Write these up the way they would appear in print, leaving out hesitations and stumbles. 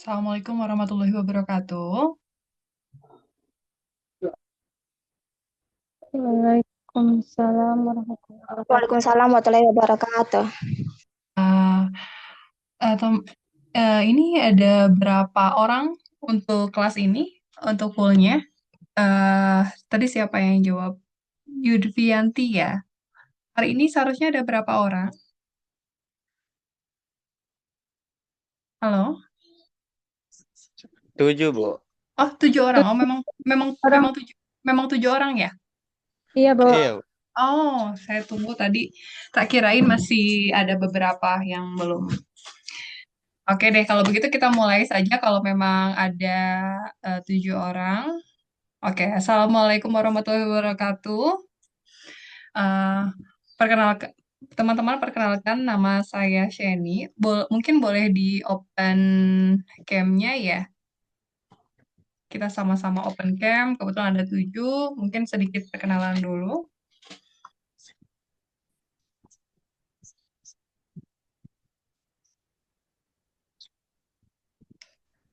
Assalamualaikum warahmatullahi wabarakatuh. Waalaikumsalam warahmatullahi wabarakatuh. Waalaikumsalam warahmatullahi wabarakatuh. Eh, tem- ini ada berapa orang untuk kelas ini, untuk fullnya? Tadi siapa yang jawab? Yudvianti ya. Hari ini seharusnya ada berapa orang? Halo? 7, Bu. Oh, 7 orang. Oh, memang memang Orang, memang 7 orang ya? iya, Bu. Iya, Bu. Oh, saya tunggu tadi. Tak kirain masih ada beberapa yang belum. Oke deh, kalau begitu kita mulai saja kalau memang ada 7 orang. Oke, Assalamualaikum warahmatullahi wabarakatuh. Eh, perkenalkan, teman-teman perkenalkan nama saya Sheni. Mungkin boleh di open cam-nya ya. Kita sama-sama open cam. Kebetulan ada 7. Mungkin sedikit perkenalan dulu.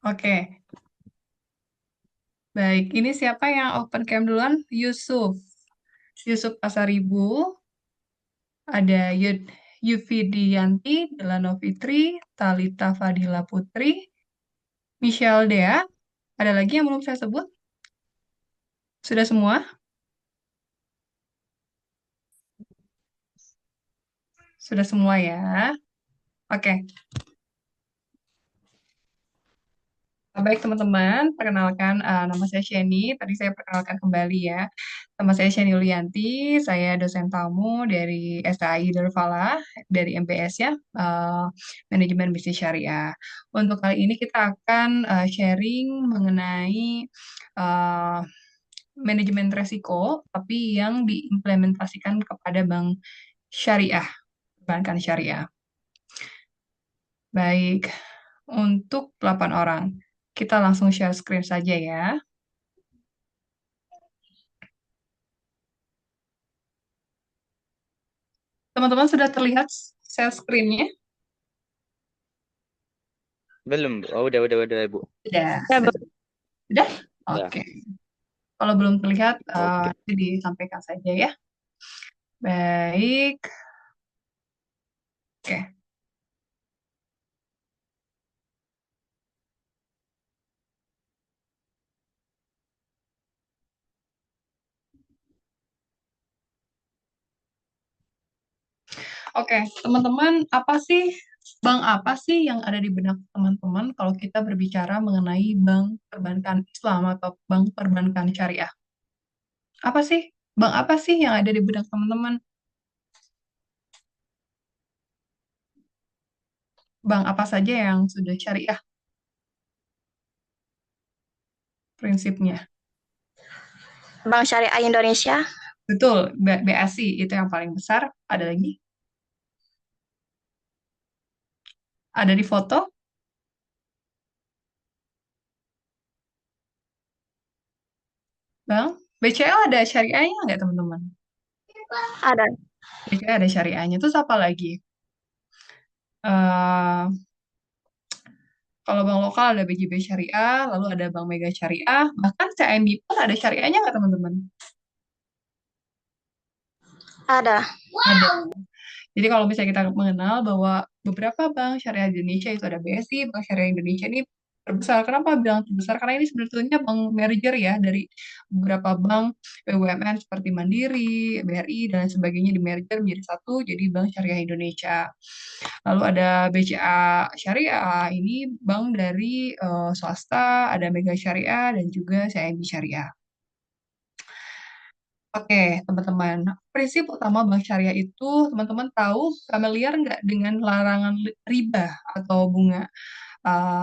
Oke, baik. Ini siapa yang open cam duluan? Yusuf. Yusuf Pasaribu. Ada Yufidianti, Delano Fitri, Talita Fadila Putri, Michelle Dea. Ada lagi yang belum saya sebut? Sudah semua? Sudah semua ya. Oke. Baik teman-teman, perkenalkan nama saya Sheni. Tadi saya perkenalkan kembali ya. Nama saya Sheni Yulianti, saya dosen tamu dari STAI Darul dari MBS ya, Manajemen Bisnis Syariah. Untuk kali ini kita akan sharing mengenai eh, manajemen resiko, tapi yang diimplementasikan kepada bank syariah, perbankan syariah. Baik, untuk 8 orang. Kita langsung share screen saja ya. Teman-teman sudah terlihat share screen-nya? Belum, Bu. Oh, udah, Bu. Sudah. Ya, Bu. Sudah? Udah. Oke. Kalau belum terlihat, Oke. nanti disampaikan saja ya. Baik. Oke. Oke, teman-teman, bank apa sih yang ada di benak teman-teman kalau kita berbicara mengenai bank perbankan Islam atau bank perbankan syariah? Apa sih? Bank apa sih yang ada di benak teman-teman? Bank apa saja yang sudah syariah prinsipnya? Bank Syariah Indonesia. Betul, BASI itu yang paling besar. Ada lagi? Ada di foto? Bang, BCL ada syariahnya nggak teman-teman? Ada. BCL ada syariahnya. Terus apa lagi? Eh kalau bank lokal ada BJB Syariah, lalu ada Bank Mega Syariah, bahkan CIMB pun ada syariahnya nggak teman-teman? Ada. Ada. Jadi kalau misalnya kita mengenal bahwa beberapa bank syariah di Indonesia itu ada BSI, Bank Syariah Indonesia ini terbesar. Kenapa bilang terbesar? Karena ini sebetulnya bank merger ya dari beberapa bank BUMN seperti Mandiri, BRI, dan lain sebagainya di merger menjadi satu, jadi Bank Syariah Indonesia. Lalu ada BCA Syariah, ini bank dari swasta, ada Mega Syariah, dan juga CIMB Syariah. Oke, teman-teman. Prinsip utama bank syariah itu, teman-teman tahu familiar nggak dengan larangan riba atau bunga?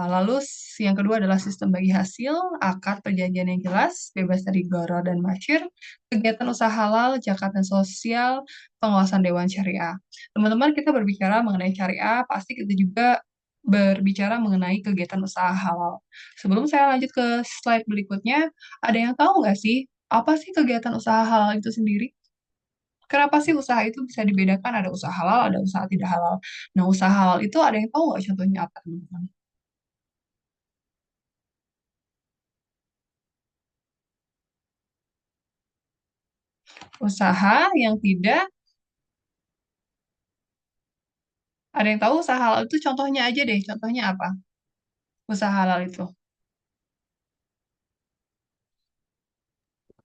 Lalu yang kedua adalah sistem bagi hasil, akad perjanjian yang jelas, bebas dari gharar dan masyir, kegiatan usaha halal, zakat dan sosial, pengawasan dewan syariah. Teman-teman, kita berbicara mengenai syariah, pasti kita juga berbicara mengenai kegiatan usaha halal. Sebelum saya lanjut ke slide berikutnya, ada yang tahu nggak sih, apa sih kegiatan usaha halal itu sendiri? Kenapa sih usaha itu bisa dibedakan? Ada usaha halal, ada usaha tidak halal. Nah, usaha halal itu ada yang tahu nggak contohnya apa, teman-teman? Usaha yang tidak, ada yang tahu usaha halal itu contohnya aja deh, contohnya apa? Usaha halal itu.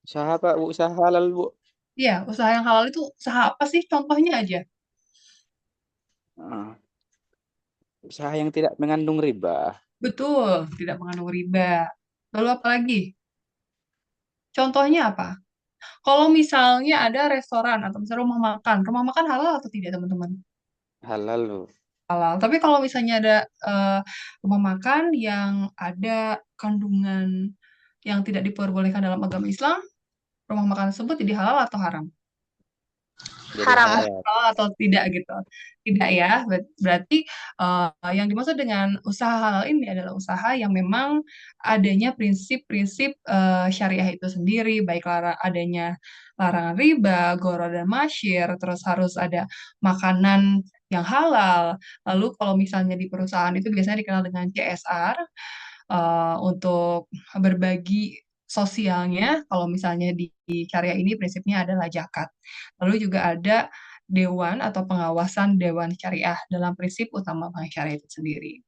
Usaha apa, Bu? Usaha halal, Bu? Iya, usaha yang halal itu usaha apa sih? Contohnya aja. Ah, usaha yang tidak mengandung riba. Betul, tidak mengandung riba. Lalu apa lagi? Contohnya apa? Kalau misalnya ada restoran atau misalnya rumah makan halal atau tidak, teman-teman? Halal, Bu. Halal. Tapi kalau misalnya ada eh, rumah makan yang ada kandungan yang tidak diperbolehkan dalam agama Islam, rumah makan tersebut jadi halal atau haram? Jadi Haram. halal. Halal atau tidak gitu? Tidak ya. Berarti yang dimaksud dengan usaha halal ini adalah usaha yang memang adanya prinsip-prinsip syariah itu sendiri, baik adanya larangan riba, goro dan masyir, terus harus ada makanan yang halal. Lalu kalau misalnya di perusahaan itu biasanya dikenal dengan CSR, untuk berbagi sosialnya. Kalau misalnya di syariah ini prinsipnya adalah zakat. Lalu juga ada dewan atau pengawasan dewan syariah dalam prinsip utama bank syariah itu sendiri.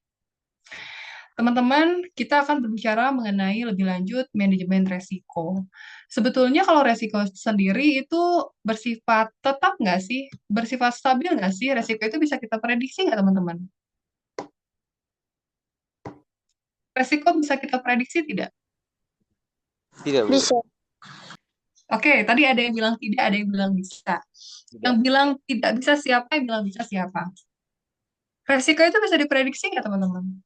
Teman-teman, kita akan berbicara mengenai lebih lanjut manajemen resiko. Sebetulnya kalau resiko sendiri itu bersifat tetap nggak sih? Bersifat stabil nggak sih? Resiko itu bisa kita prediksi nggak, teman-teman? Resiko bisa kita prediksi tidak? Tidak, Bu. Bisa. Oke, tadi ada yang bilang tidak, ada yang bilang bisa. Yang Tidak. bilang tidak bisa siapa, yang bilang bisa siapa? Resiko itu bisa diprediksi nggak, teman-teman?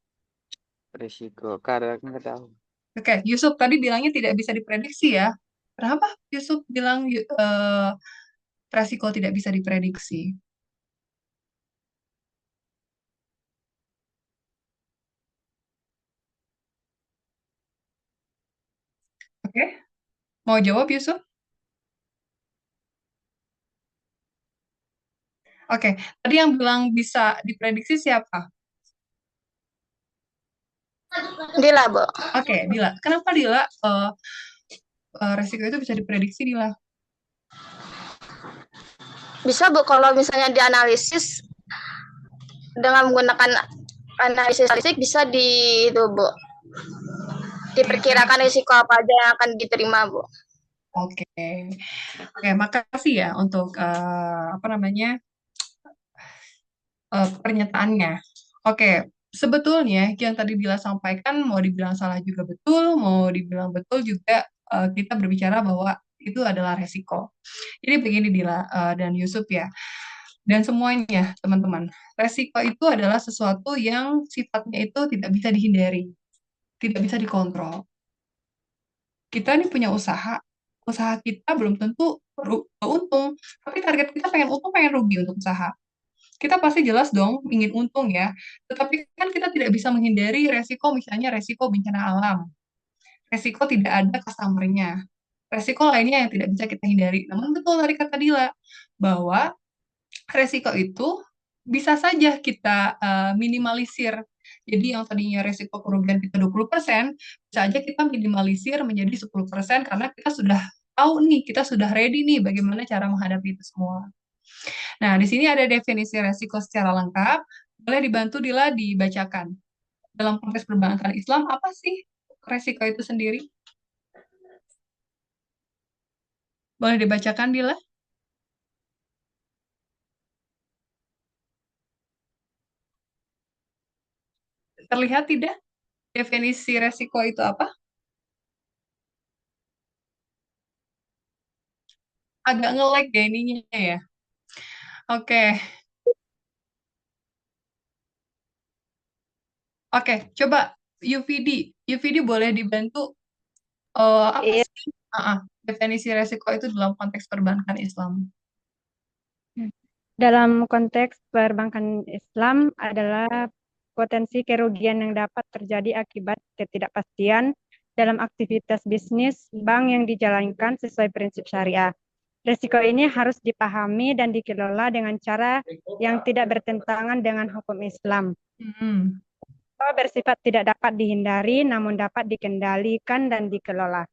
Risiko. Kadang nggak tahu. Oke, Yusuf tadi bilangnya tidak bisa diprediksi ya. Kenapa Yusuf bilang resiko tidak bisa diprediksi? Oke, mau jawab Yusuf? Oke, tadi yang bilang bisa diprediksi siapa? Dila, Bu. Oke, Dila. Kenapa Dila resiko itu bisa diprediksi, Dila? Bisa, Bu, kalau misalnya dianalisis dengan menggunakan analisis statistik bisa itu, Bu. Diperkirakan risiko apa aja yang akan diterima, Bu. Oke, oke, makasih ya untuk apa namanya pernyataannya. Oke, sebetulnya yang tadi Dila sampaikan mau dibilang salah juga betul, mau dibilang betul juga, kita berbicara bahwa itu adalah resiko. Jadi begini Dila dan Yusuf ya, dan semuanya teman-teman, resiko itu adalah sesuatu yang sifatnya itu tidak bisa dihindari, tidak bisa dikontrol. Kita ini punya usaha, usaha kita belum tentu untung, tapi target kita pengen untung, pengen rugi untuk usaha. Kita pasti jelas dong ingin untung ya, tetapi kan kita tidak bisa menghindari resiko, misalnya resiko bencana alam, resiko tidak ada customer-nya, resiko lainnya yang tidak bisa kita hindari. Namun betul tadi kata Dila, bahwa resiko itu bisa saja kita minimalisir. Jadi yang tadinya resiko kerugian kita 20%, bisa aja kita minimalisir menjadi 10% karena kita sudah tahu nih, kita sudah ready nih bagaimana cara menghadapi itu semua. Nah, di sini ada definisi resiko secara lengkap. Boleh dibantu Dila dibacakan. Dalam konteks perbankan Islam, apa sih resiko itu sendiri? Boleh dibacakan Dila? Terlihat tidak definisi resiko itu apa? Agak nge-lag ya ininya ya. Oke, oke. Coba UVD. UVD boleh dibantu apa Iya. sih definisi resiko itu dalam konteks perbankan Islam? Dalam konteks perbankan Islam adalah potensi kerugian yang dapat terjadi akibat ketidakpastian dalam aktivitas bisnis bank yang dijalankan sesuai prinsip syariah. Risiko ini harus dipahami dan dikelola dengan cara yang tidak bertentangan dengan hukum Islam. Hmm. Bersifat tidak dapat dihindari, namun dapat dikendalikan dan dikelola.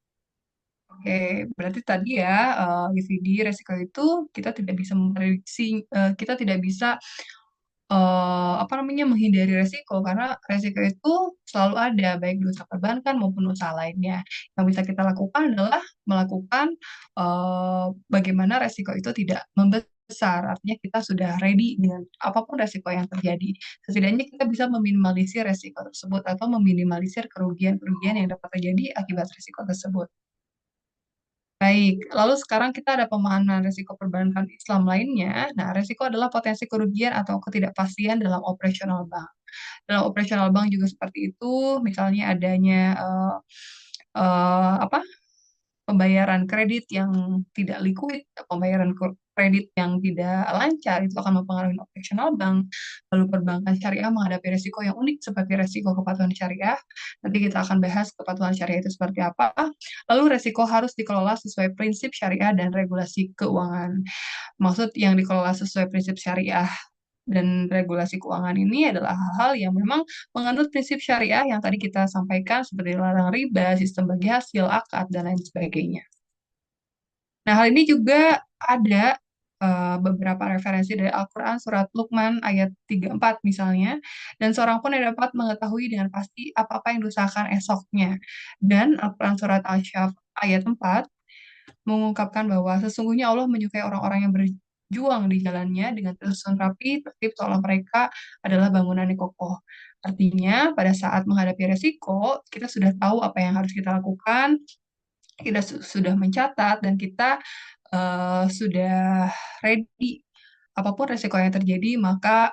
Oke, berarti tadi ya, UVD resiko itu kita tidak bisa memprediksi, kita tidak bisa apa namanya menghindari resiko karena resiko itu selalu ada baik di usaha perbankan maupun usaha lainnya. Yang bisa kita lakukan adalah melakukan bagaimana resiko itu tidak membesar. Artinya kita sudah ready dengan apapun resiko yang terjadi. Setidaknya kita bisa meminimalisir resiko tersebut atau meminimalisir kerugian-kerugian yang dapat terjadi akibat resiko tersebut. Baik, lalu sekarang kita ada pemahaman risiko perbankan Islam lainnya. Nah, risiko adalah potensi kerugian atau ketidakpastian dalam operasional bank. Dalam operasional bank juga seperti itu, misalnya adanya apa pembayaran kredit yang tidak liquid, pembayaran kredit yang tidak lancar, itu akan mempengaruhi operasional bank. Lalu perbankan syariah menghadapi risiko yang unik seperti risiko kepatuhan syariah. Nanti kita akan bahas kepatuhan syariah itu seperti apa. Lalu risiko harus dikelola sesuai prinsip syariah dan regulasi keuangan. Maksud yang dikelola sesuai prinsip syariah dan regulasi keuangan ini adalah hal-hal yang memang menganut prinsip syariah yang tadi kita sampaikan seperti larang riba, sistem bagi hasil, akad, dan lain sebagainya. Nah, hal ini juga ada beberapa referensi dari Al-Quran surat Luqman ayat 34 misalnya, dan seorang pun yang dapat mengetahui dengan pasti apa-apa yang diusahakan esoknya. Dan Al-Quran surat Al-Syaf ayat 4 mengungkapkan bahwa sesungguhnya Allah menyukai orang-orang yang berjuang di jalannya dengan tersusun rapi, tertib seolah mereka adalah bangunan yang kokoh. Artinya, pada saat menghadapi resiko, kita sudah tahu apa yang harus kita lakukan, kita sudah mencatat, dan kita sudah ready. Apapun resiko yang terjadi, maka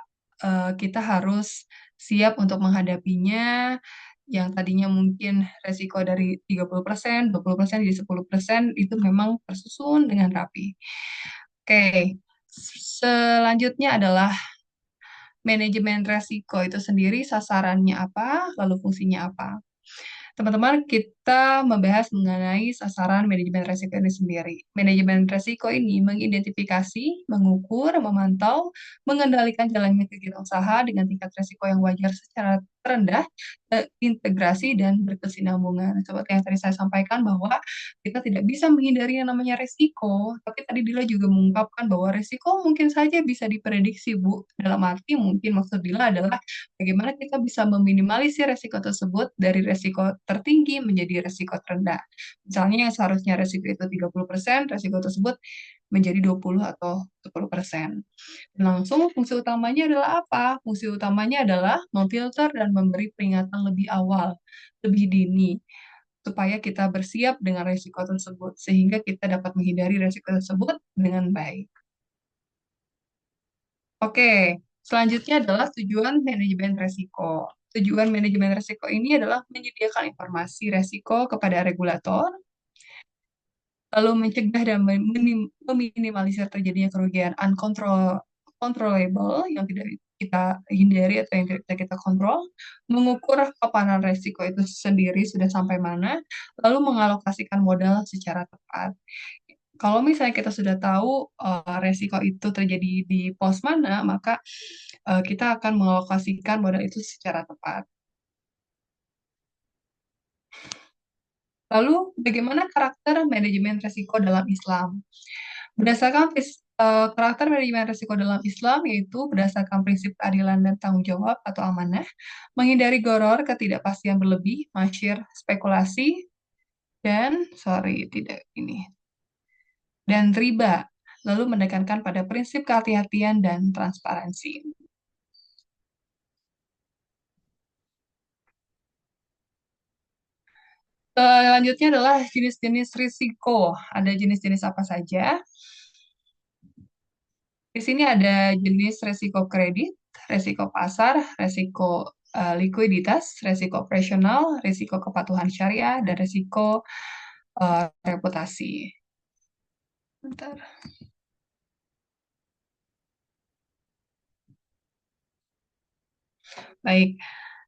kita harus siap untuk menghadapinya yang tadinya mungkin resiko dari 30%, 20% jadi 10% itu memang tersusun dengan rapi. Oke, selanjutnya adalah manajemen resiko itu sendiri, sasarannya apa, lalu fungsinya apa. Teman-teman, kita membahas mengenai sasaran manajemen resiko ini sendiri. Manajemen resiko ini mengidentifikasi, mengukur, memantau, mengendalikan jalannya kegiatan usaha dengan tingkat resiko yang wajar secara terendah, integrasi, dan berkesinambungan. Seperti yang tadi saya sampaikan bahwa kita tidak bisa menghindari yang namanya resiko, tapi tadi Dila juga mengungkapkan bahwa resiko mungkin saja bisa diprediksi, Bu. Dalam arti mungkin maksud Dila adalah bagaimana kita bisa meminimalisir resiko tersebut dari resiko tertinggi menjadi resiko terendah. Misalnya yang seharusnya resiko itu 30%, resiko tersebut menjadi 20 atau 10%. Langsung fungsi utamanya adalah apa? Fungsi utamanya adalah memfilter dan memberi peringatan lebih awal, lebih dini, supaya kita bersiap dengan resiko tersebut, sehingga kita dapat menghindari resiko tersebut dengan baik. Oke, selanjutnya adalah tujuan manajemen resiko. Tujuan manajemen resiko ini adalah menyediakan informasi resiko kepada regulator, lalu mencegah dan meminimalisir terjadinya kerugian uncontrollable yang tidak kita hindari atau yang tidak bisa kita kontrol, mengukur paparan resiko itu sendiri sudah sampai mana, lalu mengalokasikan modal secara tepat. Kalau misalnya kita sudah tahu resiko itu terjadi di pos mana, maka kita akan mengalokasikan modal itu secara tepat. Lalu, bagaimana karakter manajemen risiko dalam Islam? Berdasarkan karakter manajemen risiko dalam Islam, yaitu berdasarkan prinsip keadilan dan tanggung jawab atau amanah, menghindari goror, ketidakpastian berlebih, masyir, spekulasi, dan, dan riba, lalu menekankan pada prinsip kehati-hatian dan transparansi. Selanjutnya adalah jenis-jenis risiko. Ada jenis-jenis apa saja? Di sini ada jenis risiko kredit, risiko pasar, risiko likuiditas, risiko operasional, risiko kepatuhan syariah, dan risiko reputasi. Bentar. Baik,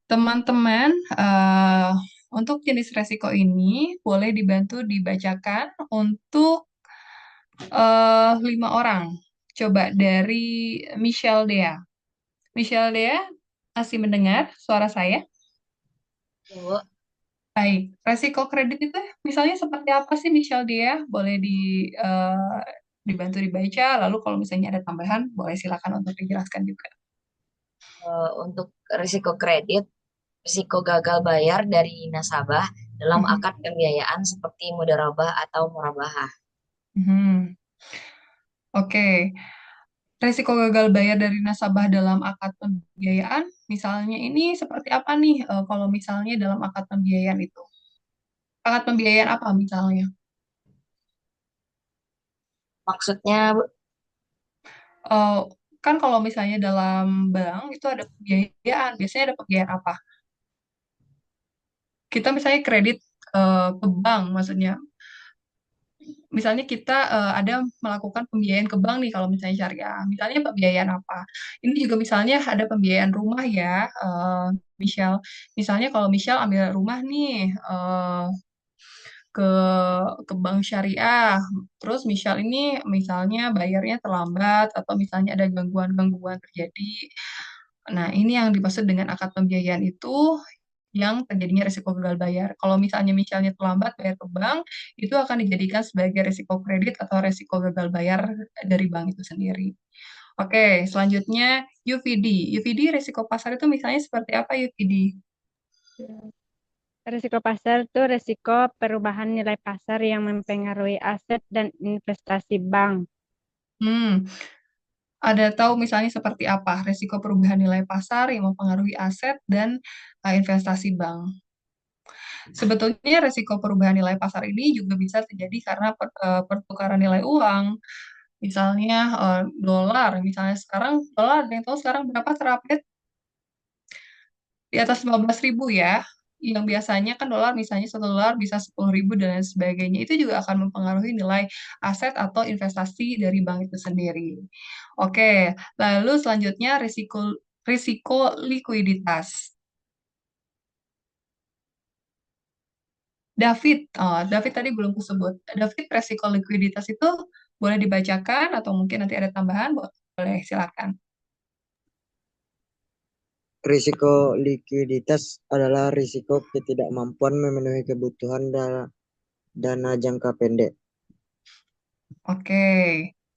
teman-teman, untuk jenis resiko ini boleh dibantu dibacakan untuk 5 orang. Coba dari Michelle Dea. Michelle Dea, masih mendengar suara saya? Bu. Baik, resiko kredit itu misalnya seperti apa sih Michelle dia? Boleh dibantu dibaca, lalu kalau misalnya ada tambahan, boleh silakan untuk dijelaskan juga. Untuk risiko kredit, risiko gagal bayar dari nasabah dalam Mhm, akad pembiayaan seperti mudharabah atau murabahah. mhm. Oke, resiko gagal bayar dari nasabah dalam akad pembiayaan, misalnya ini seperti apa nih kalau misalnya dalam akad pembiayaan itu? Akad pembiayaan apa misalnya? Maksudnya, Eh, kan kalau misalnya dalam bank itu ada pembiayaan, biasanya ada pembiayaan apa? Kita misalnya kredit ke bank, maksudnya. Misalnya kita ada melakukan pembiayaan ke bank nih kalau misalnya syariah. Misalnya pembiayaan apa? Ini juga misalnya ada pembiayaan rumah ya, Michelle. Misalnya kalau Michelle ambil rumah nih ke ke bank syariah, terus Michelle ini misalnya bayarnya terlambat atau misalnya ada gangguan-gangguan terjadi. Nah, ini yang dimaksud dengan akad pembiayaan itu yang terjadinya risiko gagal bayar. Kalau misalnya terlambat bayar ke bank, itu akan dijadikan sebagai risiko kredit atau risiko gagal bayar dari bank itu sendiri. Oke, selanjutnya UVD. UVD risiko pasar itu misalnya seperti apa UVD? Risiko pasar itu risiko perubahan nilai pasar yang mempengaruhi aset dan investasi bank. Hmm, ada tahu misalnya seperti apa risiko perubahan nilai pasar yang mempengaruhi aset dan investasi bank. Sebetulnya risiko perubahan nilai pasar ini juga bisa terjadi karena pertukaran nilai uang. Misalnya dolar, misalnya sekarang dolar, ada yang tahu sekarang berapa terupdate? Di atas 15.000 ya. Yang biasanya kan dolar, misalnya 1 dolar bisa 10.000 dan lain sebagainya. Itu juga akan mempengaruhi nilai aset atau investasi dari bank itu sendiri. Oke, lalu selanjutnya risiko risiko likuiditas. David, David tadi belum disebut. David, resiko likuiditas itu boleh dibacakan atau mungkin nanti ada tambahan, boleh silakan. Risiko likuiditas adalah risiko ketidakmampuan memenuhi kebutuhan dana jangka pendek. Oke,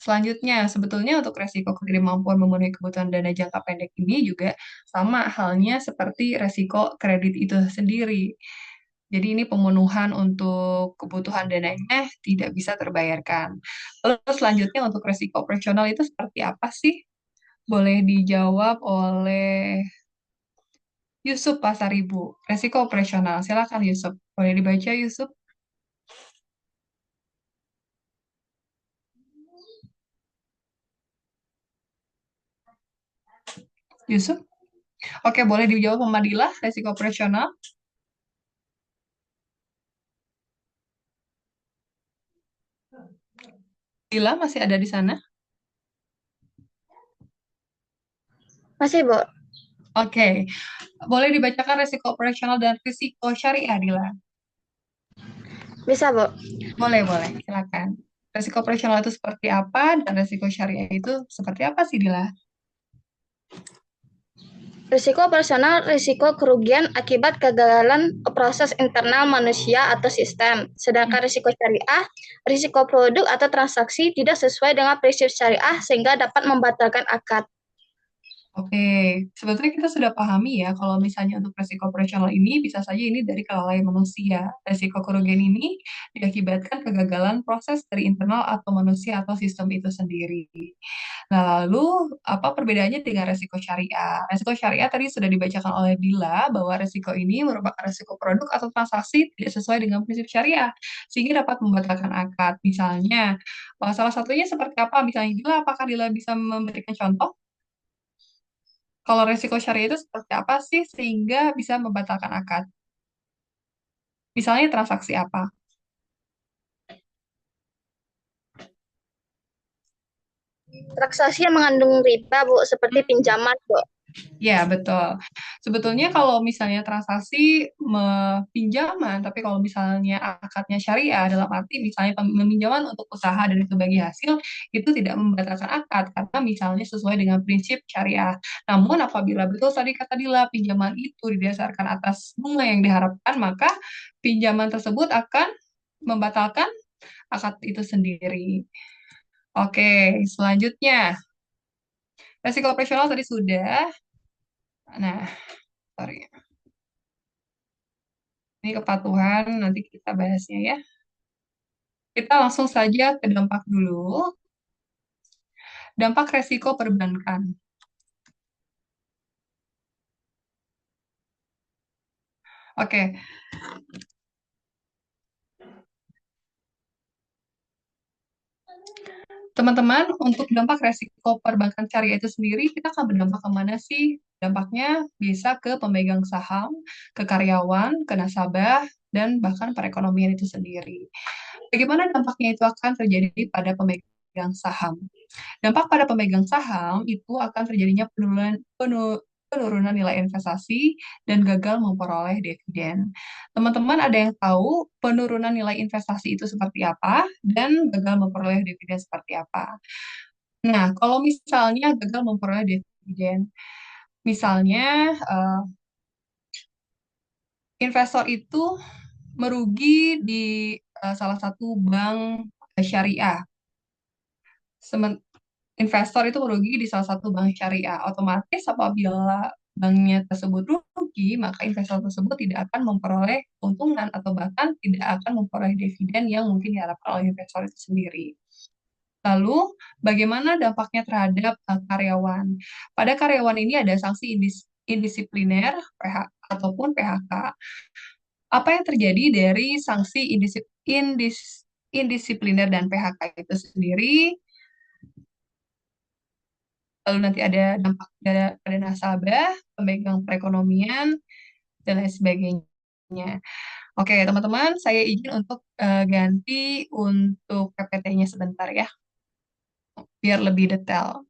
selanjutnya sebetulnya untuk resiko ketidakmampuan memenuhi kebutuhan dana jangka pendek ini juga sama halnya seperti resiko kredit itu sendiri. Jadi ini pemenuhan untuk kebutuhan dananya tidak bisa terbayarkan. Lalu selanjutnya untuk resiko operasional itu seperti apa sih? Boleh dijawab oleh Yusuf Pasaribu. Resiko operasional, silakan Yusuf. Boleh dibaca Yusuf? Yusuf? Oke, boleh dijawab sama Dila, resiko operasional. Dila masih ada di sana? Masih, Bu? Oke, boleh dibacakan resiko operasional dan risiko syariah, Dila? Bisa, Bu? Boleh, boleh, silakan. Resiko operasional itu seperti apa dan resiko syariah itu seperti apa sih, Dila? Risiko operasional, risiko kerugian akibat kegagalan proses internal manusia atau sistem. Sedangkan risiko syariah, risiko produk atau transaksi tidak sesuai dengan prinsip syariah sehingga dapat membatalkan akad. Oke, sebetulnya kita sudah pahami ya kalau misalnya untuk resiko operasional ini bisa saja ini dari kelalaian manusia. Resiko kerugian ini diakibatkan kegagalan proses dari internal atau manusia atau sistem itu sendiri. Nah, lalu apa perbedaannya dengan resiko syariah? Resiko syariah tadi sudah dibacakan oleh Dila bahwa resiko ini merupakan resiko produk atau transaksi tidak sesuai dengan prinsip syariah sehingga dapat membatalkan akad. Misalnya, salah satunya seperti apa? Misalnya Dila, apakah Dila bisa memberikan contoh? Kalau resiko syariah itu seperti apa sih sehingga bisa membatalkan akad? Misalnya transaksi apa? Transaksi yang mengandung riba, Bu, seperti pinjaman, Bu. Ya, betul. Sebetulnya kalau misalnya transaksi pinjaman, tapi kalau misalnya akadnya syariah dalam arti misalnya peminjaman untuk usaha dan itu bagi hasil, itu tidak membatalkan akad karena misalnya sesuai dengan prinsip syariah. Namun apabila betul tadi kata Dila, pinjaman itu didasarkan atas bunga yang diharapkan, maka pinjaman tersebut akan membatalkan akad itu sendiri. Oke, selanjutnya. Resiko operasional tadi sudah. Nah, sorry. Ini kepatuhan, nanti kita bahasnya ya. Kita langsung saja ke dampak dulu. Dampak resiko perbankan. Oke, teman-teman, untuk dampak resiko perbankan syariah itu sendiri, kita akan berdampak kemana sih? Dampaknya bisa ke pemegang saham, ke karyawan, ke nasabah, dan bahkan perekonomian itu sendiri. Bagaimana dampaknya itu akan terjadi pada pemegang saham? Dampak pada pemegang saham itu akan terjadinya penurunan nilai investasi dan gagal memperoleh dividen. Teman-teman ada yang tahu penurunan nilai investasi itu seperti apa dan gagal memperoleh dividen seperti apa? Nah, kalau misalnya gagal memperoleh dividen, misalnya investor itu merugi di salah satu bank syariah. Investor itu merugi di salah satu bank syariah. Otomatis apabila banknya tersebut rugi, maka investor tersebut tidak akan memperoleh keuntungan atau bahkan tidak akan memperoleh dividen yang mungkin diharapkan oleh investor itu sendiri. Lalu, bagaimana dampaknya terhadap karyawan? Pada karyawan ini ada sanksi indisipliner ataupun PHK. Apa yang terjadi dari sanksi indisipliner dan PHK itu sendiri? Lalu nanti ada dampak pada nasabah, pemegang perekonomian, dan lain sebagainya. Oke, teman-teman, saya izin untuk ganti untuk PPT-nya sebentar ya, biar lebih detail.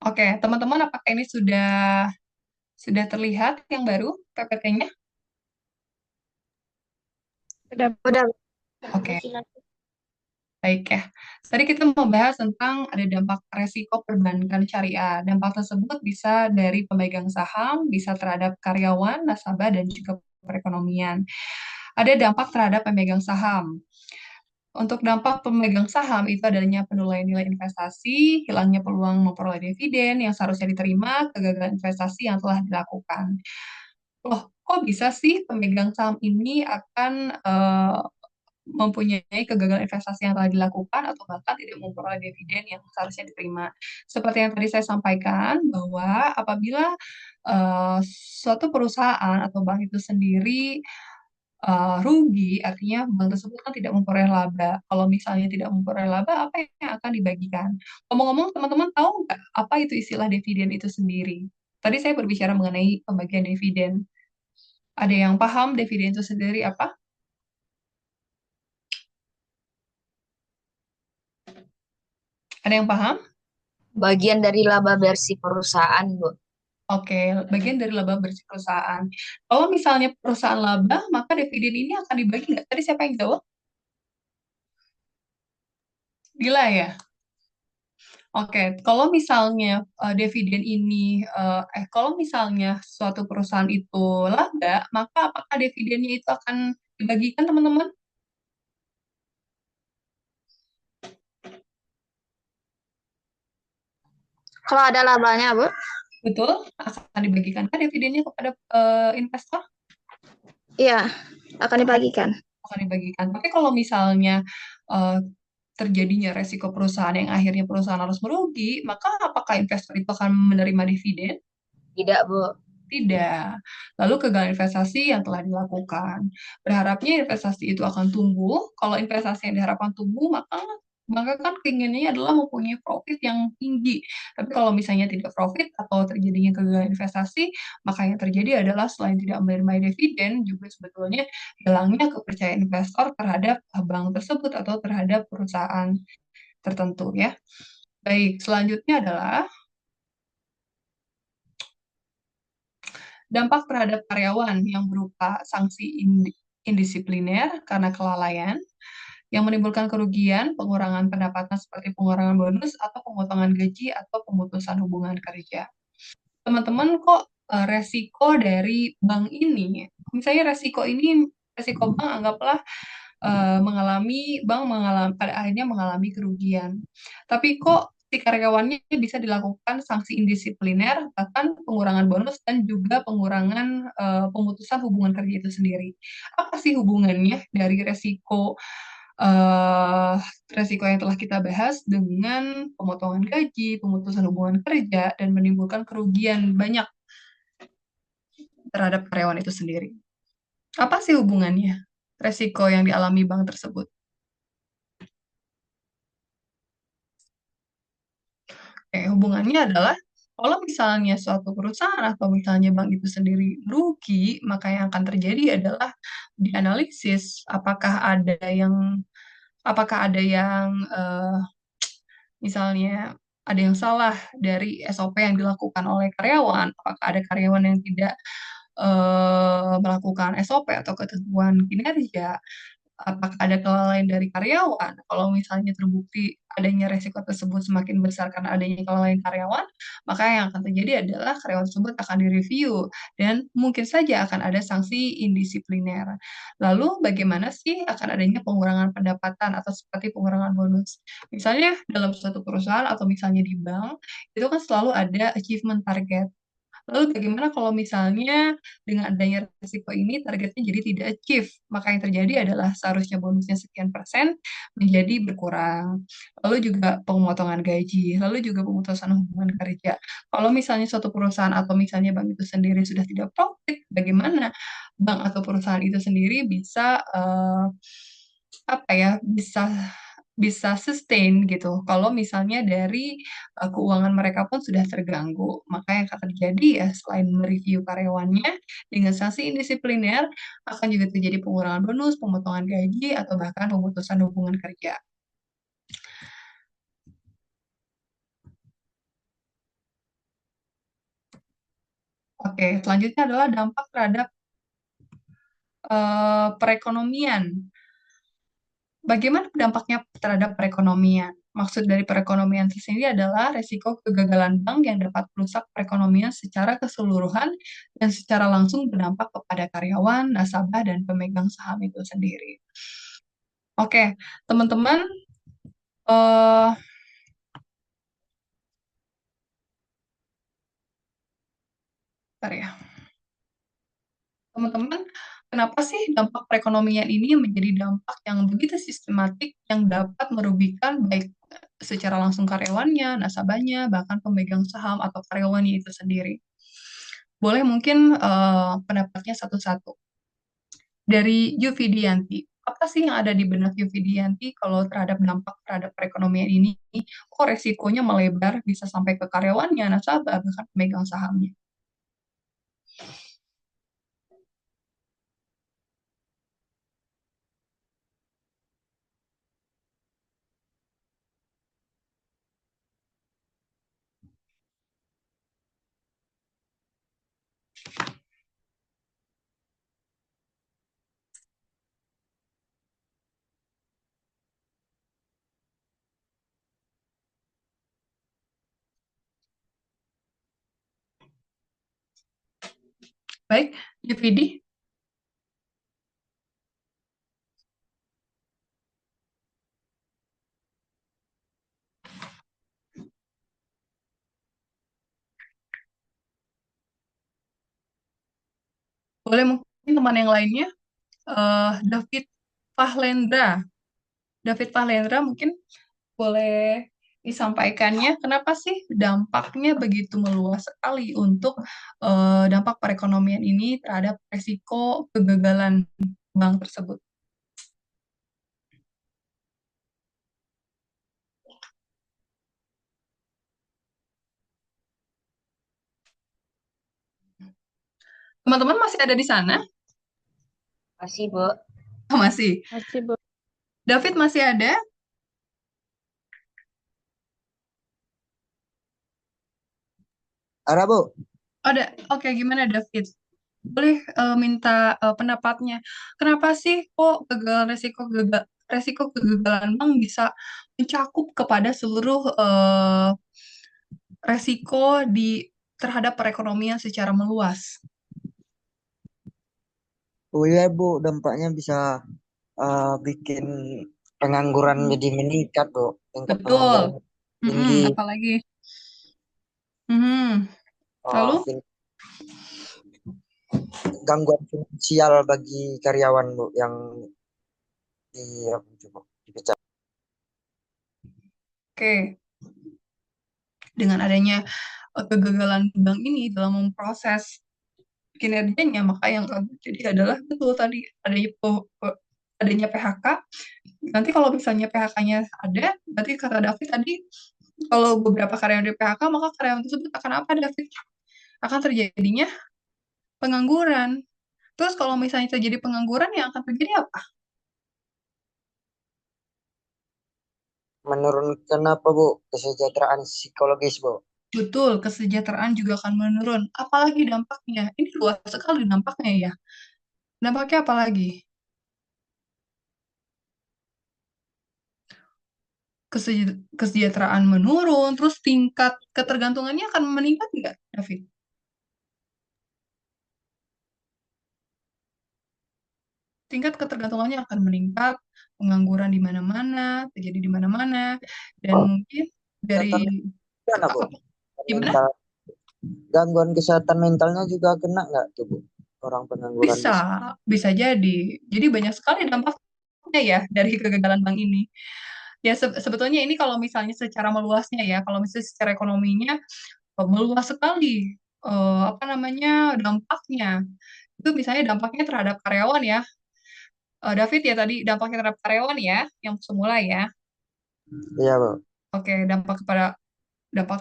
Oke, teman-teman, apakah ini sudah terlihat yang baru PPT-nya? Udah. Oke. Baik ya. Tadi kita membahas tentang ada dampak resiko perbankan syariah. Dampak tersebut bisa dari pemegang saham, bisa terhadap karyawan, nasabah, dan juga perekonomian. Ada dampak terhadap pemegang saham. Untuk dampak pemegang saham itu adanya penurunan nilai investasi, hilangnya peluang memperoleh dividen yang seharusnya diterima, kegagalan investasi yang telah dilakukan. Loh, kok bisa sih pemegang saham ini akan mempunyai kegagalan investasi yang telah dilakukan atau bahkan tidak memperoleh dividen yang seharusnya diterima. Seperti yang tadi saya sampaikan bahwa apabila suatu perusahaan atau bank itu sendiri rugi, artinya bank tersebut kan tidak memperoleh laba. Kalau misalnya tidak memperoleh laba, apa yang akan dibagikan? Ngomong-ngomong, teman-teman tahu nggak apa itu istilah dividen itu sendiri? Tadi saya berbicara mengenai pembagian dividen. Ada yang paham dividen itu sendiri apa? Ada yang paham? Bagian dari laba bersih perusahaan, Bu. Oke, bagian dari laba bersih perusahaan. Kalau misalnya perusahaan laba, maka dividen ini akan dibagi nggak? Tadi siapa yang jawab? Gila ya? Oke, kalau misalnya dividen ini, kalau misalnya suatu perusahaan itu laba, maka apakah dividennya itu akan dibagikan, teman-teman? Kalau ada labanya, Bu? Betul, akan dibagikan kan dividennya kepada investor? Iya, akan dibagikan. Akan dibagikan. Tapi kalau misalnya eh, terjadinya resiko perusahaan yang akhirnya perusahaan harus merugi, maka apakah investor itu akan menerima dividen? Tidak, Bu. Tidak. Lalu kegagalan investasi yang telah dilakukan. Berharapnya investasi itu akan tumbuh. Kalau investasi yang diharapkan tumbuh, maka Maka kan keinginannya adalah mempunyai profit yang tinggi. Tapi kalau misalnya tidak profit atau terjadinya kegagalan investasi, maka yang terjadi adalah selain tidak menerima dividen, juga sebetulnya hilangnya kepercayaan investor terhadap bank tersebut atau terhadap perusahaan tertentu ya. Baik, selanjutnya adalah dampak terhadap karyawan yang berupa sanksi indisipliner karena kelalaian, yang menimbulkan kerugian, pengurangan pendapatan seperti pengurangan bonus atau pemotongan gaji atau pemutusan hubungan kerja. Teman-teman, kok resiko dari bank ini, misalnya resiko bank anggaplah pada akhirnya mengalami kerugian. Tapi kok si karyawannya bisa dilakukan sanksi indisipliner, bahkan pengurangan bonus dan juga pengurangan pemutusan hubungan kerja itu sendiri. Apa sih hubungannya dari eh, resiko yang telah kita bahas dengan pemotongan gaji, pemutusan hubungan kerja, dan menimbulkan kerugian banyak terhadap karyawan itu sendiri? Apa sih hubungannya resiko yang dialami bank tersebut? Hubungannya adalah kalau misalnya suatu perusahaan atau misalnya bank itu sendiri rugi, maka yang akan terjadi adalah dianalisis apakah ada yang misalnya ada yang salah dari SOP yang dilakukan oleh karyawan, apakah ada karyawan yang tidak melakukan SOP atau ketentuan kinerja, apakah ada kelalaian dari karyawan. Kalau misalnya terbukti adanya resiko tersebut semakin besar karena adanya kelalaian karyawan, maka yang akan terjadi adalah karyawan tersebut akan direview dan mungkin saja akan ada sanksi indisipliner. Lalu bagaimana sih akan adanya pengurangan pendapatan atau seperti pengurangan bonus? Misalnya dalam suatu perusahaan atau misalnya di bank, itu kan selalu ada achievement target. Lalu bagaimana kalau misalnya dengan adanya risiko ini targetnya jadi tidak achieve? Maka yang terjadi adalah seharusnya bonusnya sekian persen menjadi berkurang. Lalu juga pemotongan gaji, lalu juga pemutusan hubungan kerja. Kalau misalnya suatu perusahaan atau misalnya bank itu sendiri sudah tidak profit, bagaimana bank atau perusahaan itu sendiri bisa apa ya, bisa sustain gitu. Kalau misalnya dari keuangan mereka pun sudah terganggu, maka yang akan terjadi ya selain mereview karyawannya dengan sanksi indisipliner, akan juga terjadi pengurangan bonus, pemotongan gaji, atau bahkan pemutusan hubungan kerja. Oke, selanjutnya adalah dampak terhadap perekonomian. Bagaimana dampaknya terhadap perekonomian? Maksud dari perekonomian sendiri adalah resiko kegagalan bank yang dapat merusak perekonomian secara keseluruhan dan secara langsung berdampak kepada karyawan, nasabah, dan pemegang saham itu sendiri. Oke, teman-teman, eh bentar ya. Teman-teman, kenapa sih dampak perekonomian ini menjadi dampak yang begitu sistematik yang dapat merugikan baik secara langsung karyawannya, nasabahnya, bahkan pemegang saham atau karyawannya itu sendiri? Boleh mungkin pendapatnya satu-satu. Dari Yuvidianti, apa sih yang ada di benak Yuvidianti kalau terhadap dampak terhadap perekonomian ini? Kok resikonya melebar bisa sampai ke karyawannya, nasabah, bahkan pemegang sahamnya? Baik, Yuvidi, boleh mungkin teman yang lainnya, David Fahlendra. David Fahlendra mungkin boleh disampaikannya kenapa sih dampaknya begitu meluas sekali untuk dampak perekonomian ini terhadap resiko kegagalan bank tersebut. Teman-teman masih ada di sana? Masih, Bu. Oh, masih. Masih, Bu. David masih ada? Ada, Bu. Ada. Oke, gimana David? Boleh minta pendapatnya. Kenapa sih kok resiko kegagalan bank bisa mencakup kepada seluruh resiko terhadap perekonomian secara meluas? Oh iya, Bu, dampaknya bisa bikin pengangguran jadi meningkat, Bu. Tingkat Betul. pengangguran tinggi, Apalagi. Mhm. Lalu? gangguan finansial bagi karyawan, Bu, yang di apa itu, Bu, dipecat. Oke. Dengan adanya kegagalan bank ini dalam memproses kinerjanya, maka yang akan terjadi adalah betul tadi adanya PHK. Nanti kalau misalnya PHK-nya ada, berarti kata David tadi, kalau beberapa karyawan di PHK, maka karyawan tersebut akan apa, David? Akan terjadinya pengangguran. Terus kalau misalnya terjadi pengangguran, yang akan terjadi apa? Menurunkan apa, Bu? Kesejahteraan psikologis, Bu. Betul, kesejahteraan juga akan menurun. Apalagi dampaknya? Ini luas sekali dampaknya ya. Dampaknya apa lagi? Kesejahteraan menurun, terus tingkat ketergantungannya akan meningkat nggak, David? Tingkat ketergantungannya akan meningkat, pengangguran di mana-mana, terjadi di mana-mana, dan mungkin Kesehatan dari gimana, Bu? gimana? Mental, gangguan kesehatan mentalnya juga kena nggak tuh, Bu? Orang pengangguran Bisa, bisa jadi. Jadi banyak sekali dampaknya ya dari kegagalan bank ini. Ya sebetulnya ini kalau misalnya secara meluasnya ya, kalau misalnya secara ekonominya meluas sekali apa namanya dampaknya. Itu misalnya dampaknya terhadap karyawan ya. David ya tadi dampaknya terhadap karyawan ya, yang semula ya. Iya, Bu. Oke, dampak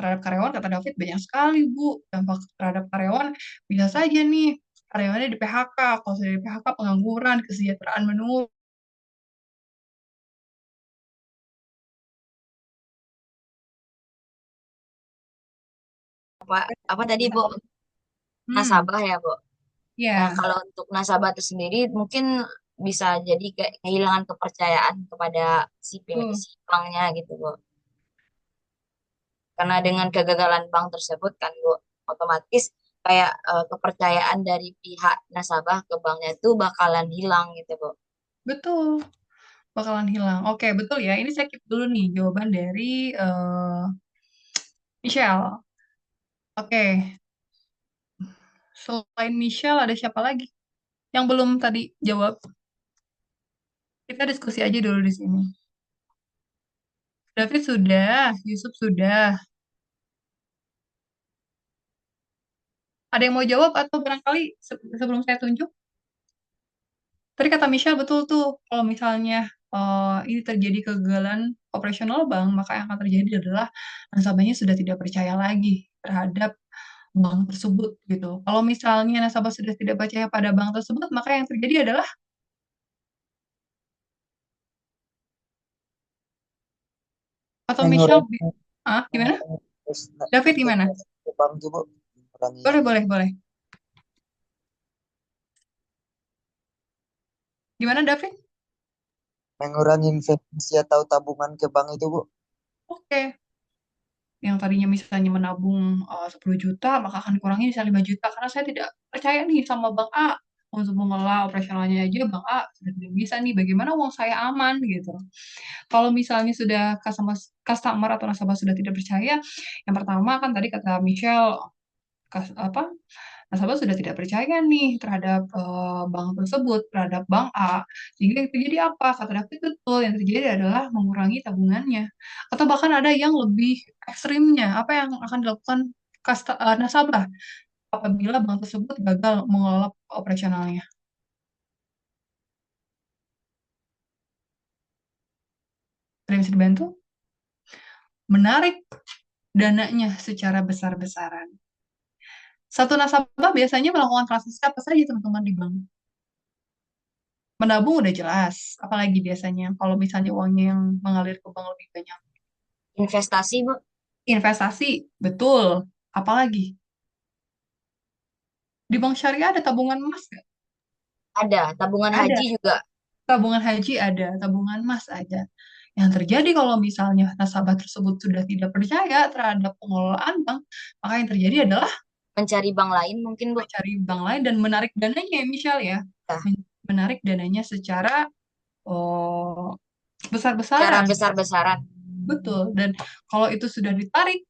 terhadap karyawan kata David banyak sekali Bu. Dampak terhadap karyawan bisa saja nih karyawannya di PHK, kalau sudah di PHK pengangguran, kesejahteraan menurun. Apa tadi, Bu? Hmm, Nasabah ya, Bu. Nah, ya, kalau untuk nasabah itu sendiri mungkin bisa jadi kayak kehilangan kepercayaan kepada tuh, si banknya gitu, Bu. Karena dengan kegagalan bank tersebut kan, Bu, otomatis kayak kepercayaan dari pihak nasabah ke banknya itu bakalan hilang gitu, Bu. betul, bakalan hilang. Oke, betul ya. Ini saya keep dulu nih jawaban dari Michelle. Oke, selain Michelle ada siapa lagi yang belum tadi jawab? Kita diskusi aja dulu di sini. David sudah, Yusuf sudah. Ada yang mau jawab atau barangkali sebelum saya tunjuk? Tadi kata Michelle betul tuh, kalau misalnya ini terjadi kegagalan operasional bank, maka yang akan terjadi adalah nasabahnya sudah tidak percaya lagi terhadap bank tersebut gitu. Kalau misalnya nasabah sudah tidak percaya pada bank tersebut, maka yang terjadi adalah atau Michelle, Mengurangi gimana? David gimana? investasi ke bank tuh, Bu. Mengurangi Boleh, boleh, boleh. Gimana David? mengurangi investasi atau tabungan ke bank itu, Bu. Oke. Yang tadinya misalnya menabung 10 juta, maka akan dikurangi bisa 5 juta. Karena saya tidak percaya nih sama Bank A. Untuk mengelola operasionalnya aja Bank A sudah tidak bisa nih. Bagaimana uang saya aman gitu. Kalau misalnya sudah customer atau nasabah sudah tidak percaya, yang pertama kan tadi kata Michelle, apa nasabah sudah tidak percaya nih terhadap bank tersebut, terhadap bank A. Sehingga yang terjadi apa? Kata David betul, yang terjadi adalah mengurangi tabungannya. Atau bahkan ada yang lebih ekstrimnya. Apa yang akan dilakukan nasabah apabila bank tersebut gagal mengelola operasionalnya? Ada yang bisa dibantu? Menarik dananya secara besar-besaran. Satu nasabah biasanya melakukan transaksi apa saja teman-teman di bank? Menabung udah jelas, apalagi biasanya kalau misalnya uangnya yang mengalir ke bank lebih banyak. Investasi, Bu. Investasi, betul. Apalagi? Di bank syariah ada tabungan emas nggak? Ada. Tabungan Ada. haji juga. Tabungan haji ada, tabungan emas ada. Yang terjadi kalau misalnya nasabah tersebut sudah tidak percaya terhadap pengelolaan bank, maka yang terjadi adalah Mencari bank lain mungkin, Bu. mencari bank lain dan menarik dananya ya, Michelle ya. Ya, Menarik dananya secara oh, cara besar-besaran. besar-besaran. Betul. Dan kalau itu sudah ditarik,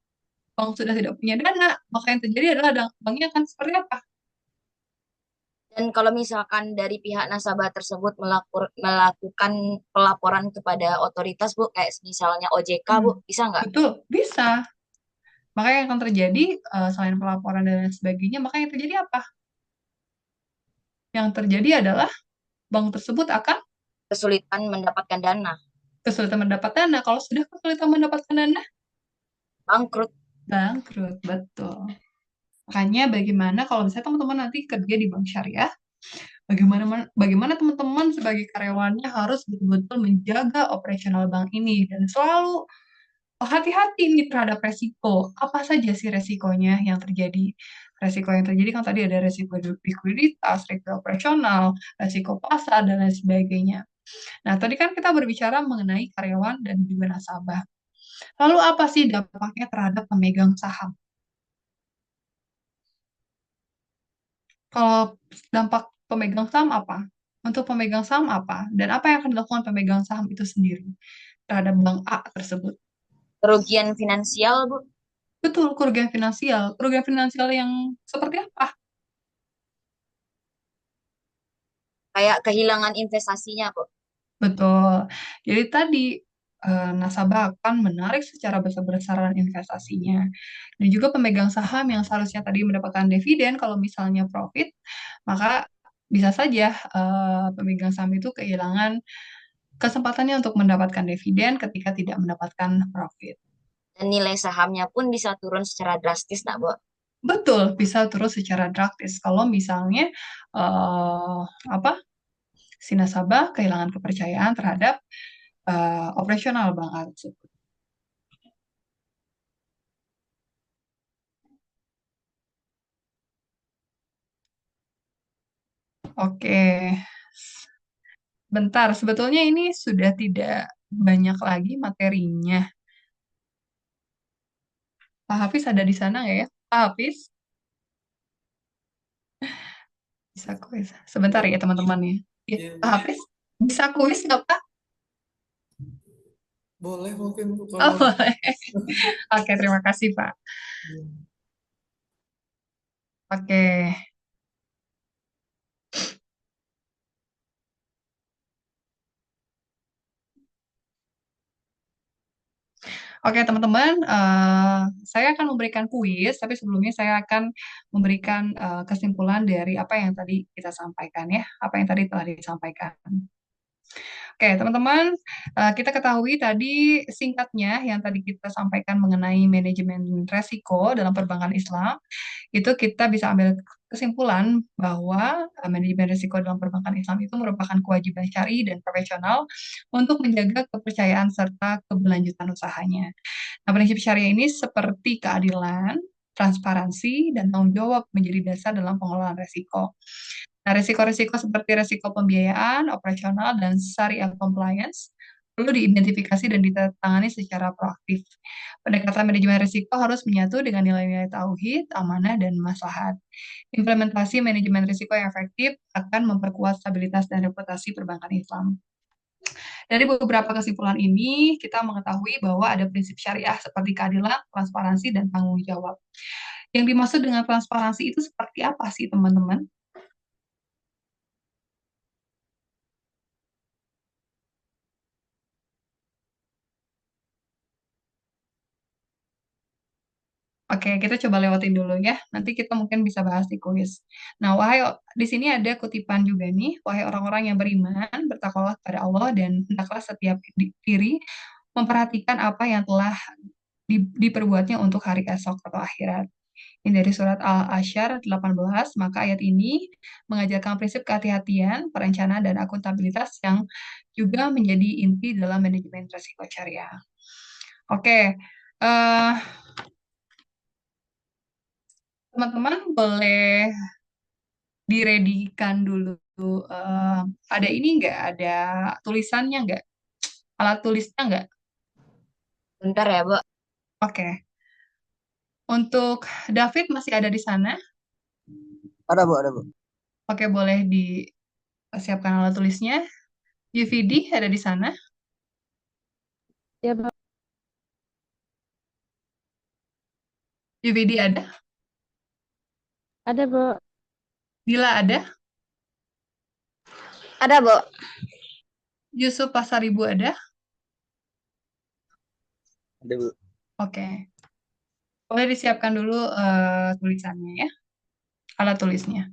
bank sudah tidak punya dana, maka yang terjadi adalah banknya akan seperti apa? Dan kalau misalkan dari pihak nasabah tersebut melakukan pelaporan kepada otoritas, Bu, kayak misalnya OJK, Bu, Hmm, bisa nggak? betul, bisa. Maka yang akan terjadi, selain pelaporan dan lain sebagainya, maka yang terjadi apa? Yang terjadi adalah bank tersebut akan Kesulitan mendapatkan dana. kesulitan mendapat dana. Kalau sudah kesulitan mendapatkan dana, Bangkrut. bangkrut, betul. Makanya bagaimana kalau misalnya teman-teman nanti kerja di bank syariah, bagaimana bagaimana teman-teman sebagai karyawannya harus betul-betul menjaga operasional bank ini dan selalu hati-hati nih terhadap resiko. Apa saja sih resikonya yang terjadi? Resiko yang terjadi kan tadi ada resiko likuiditas, resiko operasional, resiko pasar, dan lain sebagainya. Nah, tadi kan kita berbicara mengenai karyawan dan juga nasabah. Lalu apa sih dampaknya terhadap pemegang saham? Kalau dampak pemegang saham apa? Untuk pemegang saham apa? Dan apa yang akan dilakukan pemegang saham itu sendiri terhadap bank A tersebut? Kerugian finansial, Bu. Betul, kerugian finansial. Kerugian finansial yang seperti apa? Kayak kehilangan investasinya, Bu. Betul. Jadi tadi nasabah akan menarik secara besar-besaran investasinya. Dan juga pemegang saham yang seharusnya tadi mendapatkan dividen kalau misalnya profit, maka bisa saja pemegang saham itu kehilangan kesempatannya untuk mendapatkan dividen ketika tidak mendapatkan profit. Dan nilai sahamnya pun bisa turun secara drastis, nak, Bu. Betul, bisa terus secara drastis kalau misalnya eh, apa si nasabah kehilangan kepercayaan terhadap operasional bank tersebut. Oke, bentar. Sebetulnya ini sudah tidak banyak lagi materinya. Pak Hafiz ada di sana nggak ya? Pak Hafiz, bisa kuis. Sebentar ya teman-teman ya. Ya, Pak Hafiz, bisa kuis nggak Pak? Boleh mungkin Bu, Oh, kalau boleh. Oke, terima kasih Pak. Oke. Oke, teman-teman, saya akan memberikan kuis, tapi sebelumnya saya akan memberikan kesimpulan dari apa yang tadi kita sampaikan ya, apa yang tadi telah disampaikan. Oke, teman-teman, kita ketahui tadi singkatnya yang tadi kita sampaikan mengenai manajemen resiko dalam perbankan Islam, itu kita bisa ambil kesimpulan bahwa manajemen risiko dalam perbankan Islam itu merupakan kewajiban syar'i dan profesional untuk menjaga kepercayaan serta keberlanjutan usahanya. Nah, prinsip syariah ini seperti keadilan, transparansi, dan tanggung jawab menjadi dasar dalam pengelolaan risiko. Nah, risiko-risiko seperti risiko pembiayaan, operasional, dan syariah compliance perlu diidentifikasi dan ditangani secara proaktif. Pendekatan manajemen risiko harus menyatu dengan nilai-nilai tauhid, amanah, dan maslahat. Implementasi manajemen risiko yang efektif akan memperkuat stabilitas dan reputasi perbankan Islam. Dari beberapa kesimpulan ini, kita mengetahui bahwa ada prinsip syariah seperti keadilan, transparansi, dan tanggung jawab. Yang dimaksud dengan transparansi itu seperti apa sih, teman-teman? Oke, kita coba lewatin dulu ya. Nanti kita mungkin bisa bahas di kuis. Nah, di sini ada kutipan juga nih, wahai orang-orang yang beriman, bertakwalah kepada Allah dan hendaklah setiap diri memperhatikan apa yang telah diperbuatnya untuk hari esok atau akhirat. Ini dari surat Al-Asyar 18, maka ayat ini mengajarkan prinsip kehati-hatian, perencanaan, dan akuntabilitas yang juga menjadi inti dalam manajemen risiko syariah. Oke, eh, teman-teman boleh diredikan dulu. Ada ini nggak? Ada tulisannya nggak? Alat tulisnya nggak? Bentar ya, Bu. Oke. Untuk David masih ada di sana? Ada Bu, ada Bu. Oke, boleh disiapkan alat tulisnya. UVD ada di sana? Ya, Bu. UVD ada? Ada, Bu. Dila ada? Ada, Bu. Yusuf Pasaribu ada? Ada Bu. Oke. Boleh disiapkan dulu tulisannya ya, alat tulisnya.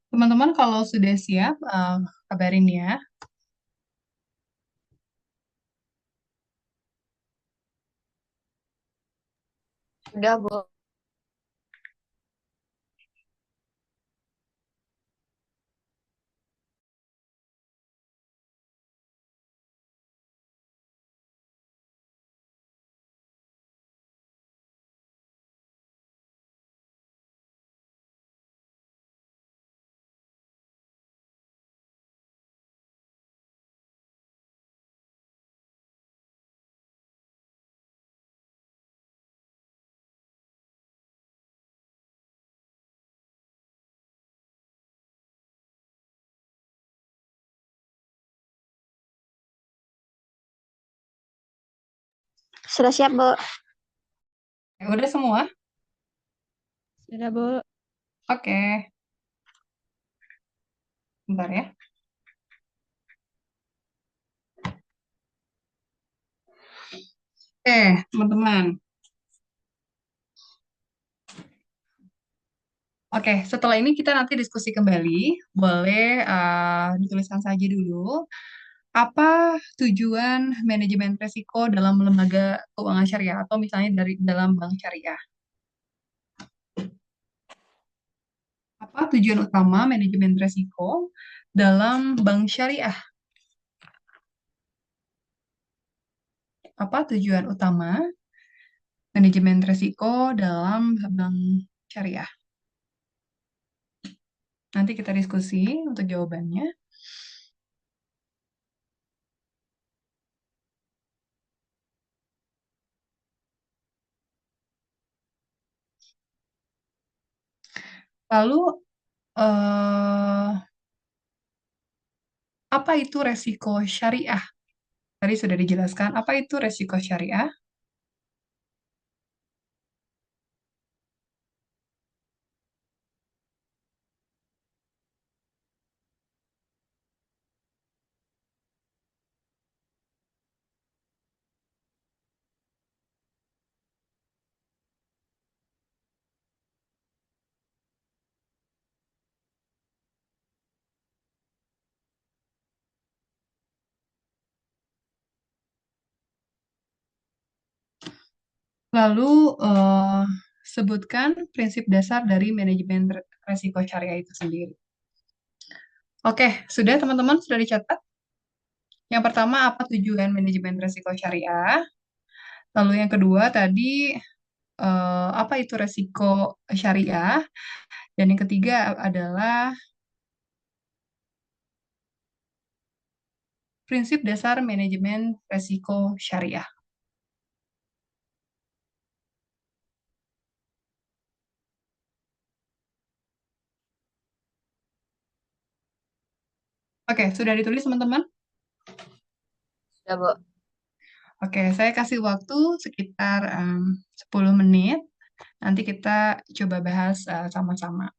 Teman-teman kalau sudah siap, kabarin ya. Sudah, Bu. Sudah siap, Bu. Udah semua? Sudah, Bu. Oke. Bentar ya. Teman-teman. Oke, setelah ini kita nanti diskusi kembali. Boleh dituliskan saja dulu. Apa tujuan manajemen risiko dalam lembaga keuangan syariah atau misalnya dari dalam bank syariah? Apa tujuan utama manajemen risiko dalam bank syariah? Apa tujuan utama manajemen risiko dalam bank syariah? Nanti kita diskusi untuk jawabannya. Lalu eh, apa itu resiko syariah? Tadi sudah dijelaskan, apa itu resiko syariah? Lalu eh, sebutkan prinsip dasar dari manajemen resiko syariah itu sendiri. Oke, sudah teman-teman sudah dicatat? Yang pertama, apa tujuan manajemen resiko syariah? Lalu yang kedua tadi, apa itu resiko syariah? Dan yang ketiga adalah prinsip dasar manajemen resiko syariah. Oke, sudah ditulis teman-teman? Sudah, Bu. Oke, saya kasih waktu sekitar 10 menit. Nanti kita coba bahas sama-sama.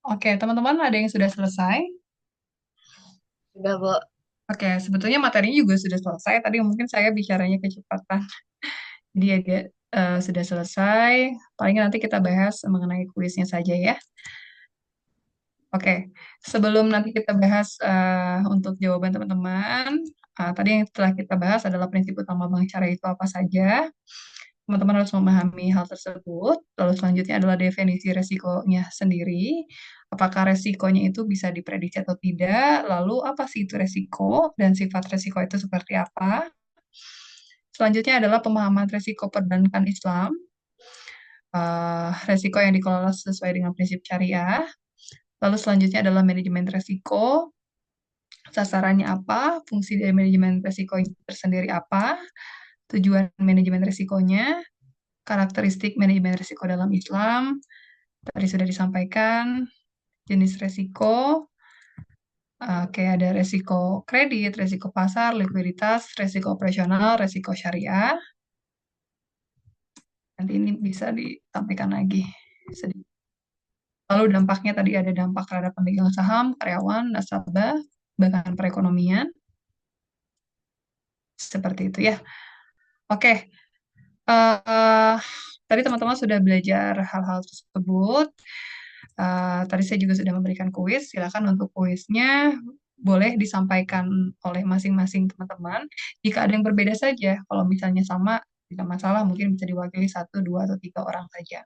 Oke, teman-teman ada yang sudah selesai? Sudah, Bu. Oke, sebetulnya materinya juga sudah selesai. Tadi mungkin saya bicaranya kecepatan. Jadi agak sudah selesai. Paling nanti kita bahas mengenai kuisnya saja ya. Oke, sebelum nanti kita bahas untuk jawaban teman-teman, tadi yang telah kita bahas adalah prinsip utama bank syariah itu apa saja. Teman-teman harus memahami hal tersebut. Lalu selanjutnya adalah definisi resikonya sendiri. Apakah resikonya itu bisa diprediksi atau tidak? Lalu apa sih itu resiko dan sifat resiko itu seperti apa? Selanjutnya adalah pemahaman resiko perbankan Islam. Resiko yang dikelola sesuai dengan prinsip syariah. Lalu selanjutnya adalah manajemen resiko. Sasarannya apa? Fungsi dari manajemen resiko itu tersendiri apa? Tujuan manajemen resikonya, karakteristik manajemen risiko dalam Islam, tadi sudah disampaikan, jenis resiko, kayak ada resiko kredit, resiko pasar, likuiditas, resiko operasional, resiko syariah. Nanti ini bisa disampaikan lagi sedikit. Lalu dampaknya tadi ada dampak terhadap pemegang saham, karyawan, nasabah, bahkan perekonomian. Seperti itu ya. Oke, tadi teman-teman sudah belajar hal-hal tersebut. Tadi saya juga sudah memberikan kuis. Silakan untuk kuisnya boleh disampaikan oleh masing-masing teman-teman. Jika ada yang berbeda saja, kalau misalnya sama, tidak masalah, mungkin bisa diwakili 1, 2, atau 3 orang saja.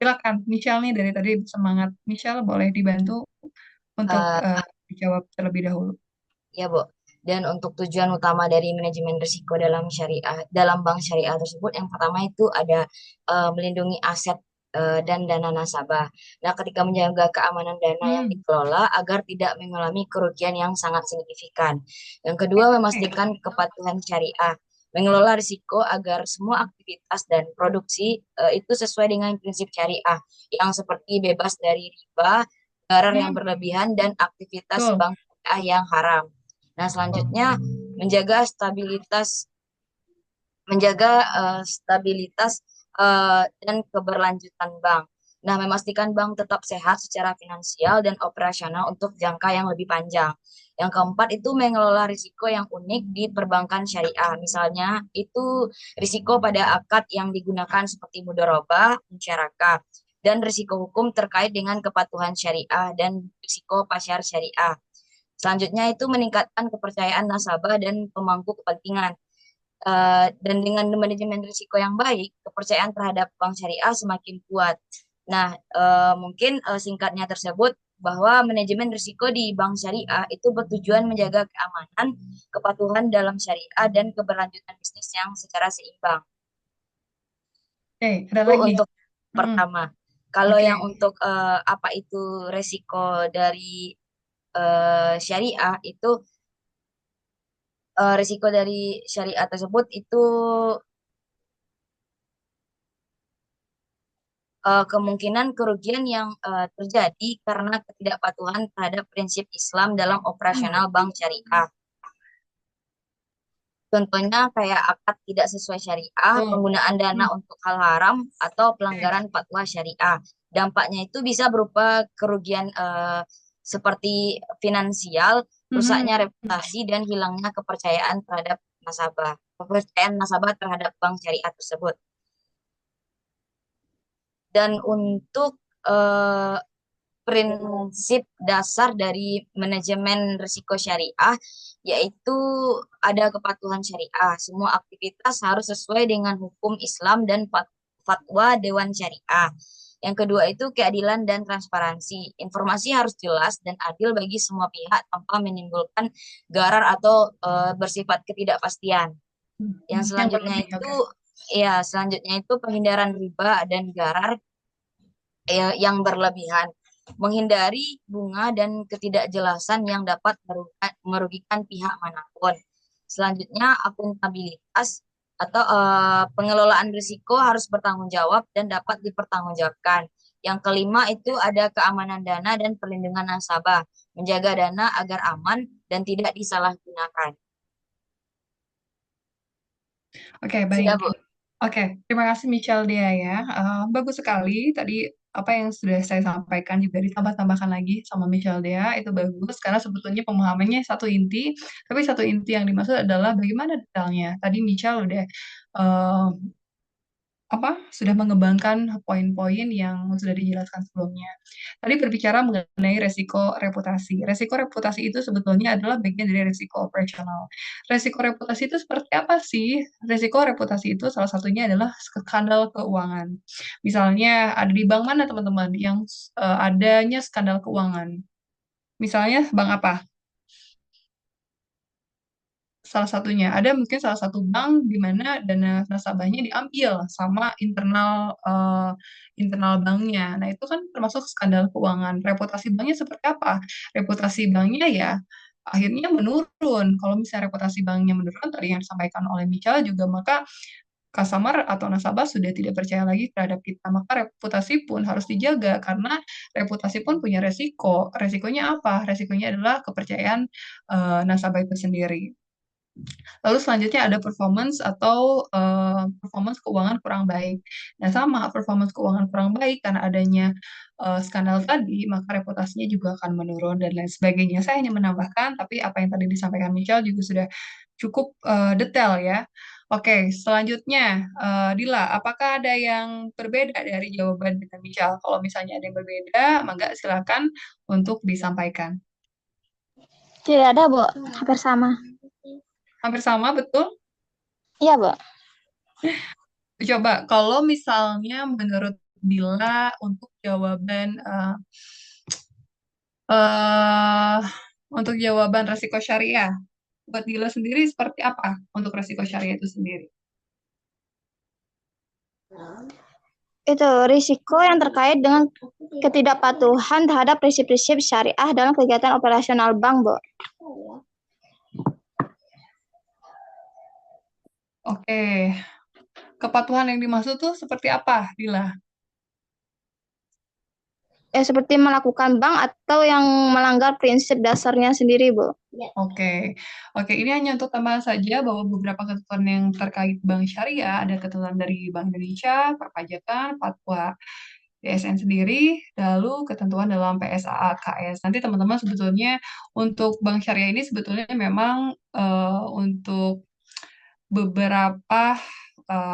Silakan, Michelle nih dari tadi semangat. Michelle boleh dibantu untuk dijawab terlebih dahulu. Ya, Bu. Dan untuk tujuan utama dari manajemen risiko dalam syariah, dalam bank syariah tersebut, yang pertama itu ada melindungi aset dan dana nasabah. Nah, ketika menjaga keamanan dana yang dikelola agar tidak mengalami kerugian yang sangat signifikan. Yang kedua, memastikan kepatuhan syariah, mengelola risiko agar semua aktivitas dan produksi itu sesuai dengan prinsip syariah, yang seperti bebas dari riba, garar yang berlebihan, dan aktivitas bank syariah yang haram. Nah, selanjutnya menjaga stabilitas dan keberlanjutan bank. Nah, memastikan bank tetap sehat secara finansial dan operasional untuk jangka yang lebih panjang. Yang keempat itu mengelola risiko yang unik di perbankan syariah. Misalnya itu risiko pada akad yang digunakan seperti mudharabah, musyarakah, dan risiko hukum terkait dengan kepatuhan syariah dan risiko pasyar syariah. Selanjutnya itu meningkatkan kepercayaan nasabah dan pemangku kepentingan. Dan dengan manajemen risiko yang baik, kepercayaan terhadap bank syariah semakin kuat. Nah, mungkin singkatnya tersebut bahwa manajemen risiko di bank syariah itu bertujuan menjaga keamanan, kepatuhan dalam syariah, dan keberlanjutan bisnis yang secara seimbang. Ada itu lagi. Untuk pertama. Kalau yang untuk apa itu resiko dari syariah itu risiko dari syariah tersebut itu kemungkinan kerugian yang terjadi karena ketidakpatuhan terhadap prinsip Islam dalam operasional bank syariah. Contohnya kayak akad tidak sesuai syariah, penggunaan dana untuk hal haram, atau pelanggaran fatwa syariah. Dampaknya itu bisa berupa kerugian seperti finansial, rusaknya reputasi, dan hilangnya kepercayaan terhadap nasabah. Kepercayaan nasabah terhadap bank syariah tersebut. Dan untuk prinsip dasar dari manajemen risiko syariah, yaitu ada kepatuhan syariah. Semua aktivitas harus sesuai dengan hukum Islam dan fatwa Dewan Syariah. Yang kedua itu keadilan dan transparansi. Informasi harus jelas dan adil bagi semua pihak tanpa menimbulkan garar atau bersifat ketidakpastian. Yang selanjutnya itu penghindaran riba dan garar yang berlebihan, menghindari bunga dan ketidakjelasan yang dapat merugikan pihak manapun. Selanjutnya, akuntabilitas atau pengelolaan risiko harus bertanggung jawab dan dapat dipertanggungjawabkan. Yang kelima itu ada keamanan dana dan perlindungan nasabah, menjaga dana agar aman dan tidak disalahgunakan. Oke, baik. Sudah, Bu. Oke, terima kasih Michelle Dea ya. Bagus sekali tadi apa yang sudah saya sampaikan juga ditambah-tambahkan lagi sama Michelle Dea itu bagus karena sebetulnya pemahamannya satu inti, tapi satu inti yang dimaksud adalah bagaimana detailnya. Tadi Michelle udah eh, sudah mengembangkan poin-poin yang sudah dijelaskan sebelumnya. Tadi berbicara mengenai resiko reputasi. Resiko reputasi itu sebetulnya adalah bagian dari resiko operasional. Resiko reputasi itu seperti apa sih? Resiko reputasi itu salah satunya adalah skandal keuangan. Misalnya ada di bank mana teman-teman yang adanya skandal keuangan? Misalnya bank apa? Salah satunya ada mungkin salah satu bank di mana dana nasabahnya diambil sama internal banknya. Nah, itu kan termasuk skandal keuangan. Reputasi banknya seperti apa? Reputasi banknya ya akhirnya menurun. Kalau misalnya reputasi banknya menurun, tadi yang disampaikan oleh Michelle juga, maka customer atau nasabah sudah tidak percaya lagi terhadap kita. Maka reputasi pun harus dijaga karena reputasi pun punya resiko. Resikonya apa? Resikonya adalah kepercayaan nasabah itu sendiri. Lalu selanjutnya ada performance atau performance keuangan kurang baik. Nah, sama performance keuangan kurang baik karena adanya skandal tadi, maka reputasinya juga akan menurun dan lain sebagainya. Saya hanya menambahkan, tapi apa yang tadi disampaikan Michelle juga sudah cukup detail ya. Oke, selanjutnya, Dila, apakah ada yang berbeda dari jawaban dengan Michelle? Kalau misalnya ada yang berbeda, maka silakan untuk disampaikan. Tidak ada, Bu. Hampir sama. Hampir sama, betul? Iya, Bu. Coba kalau misalnya menurut Dila untuk jawaban eh untuk jawaban resiko syariah, buat Dila sendiri seperti apa untuk resiko syariah itu sendiri? Itu risiko yang terkait dengan ketidakpatuhan terhadap prinsip-prinsip syariah dalam kegiatan operasional bank, Bu. Oke, kepatuhan yang dimaksud tuh seperti apa, Dila? Seperti melakukan bank atau yang melanggar prinsip dasarnya sendiri, Bu. Oke, oke. Ini hanya untuk tambahan saja bahwa beberapa ketentuan yang terkait bank syariah ada ketentuan dari Bank Indonesia, perpajakan, fatwa BSN sendiri, lalu ketentuan dalam PSAA KS. Nanti teman-teman sebetulnya untuk bank syariah ini sebetulnya memang untuk beberapa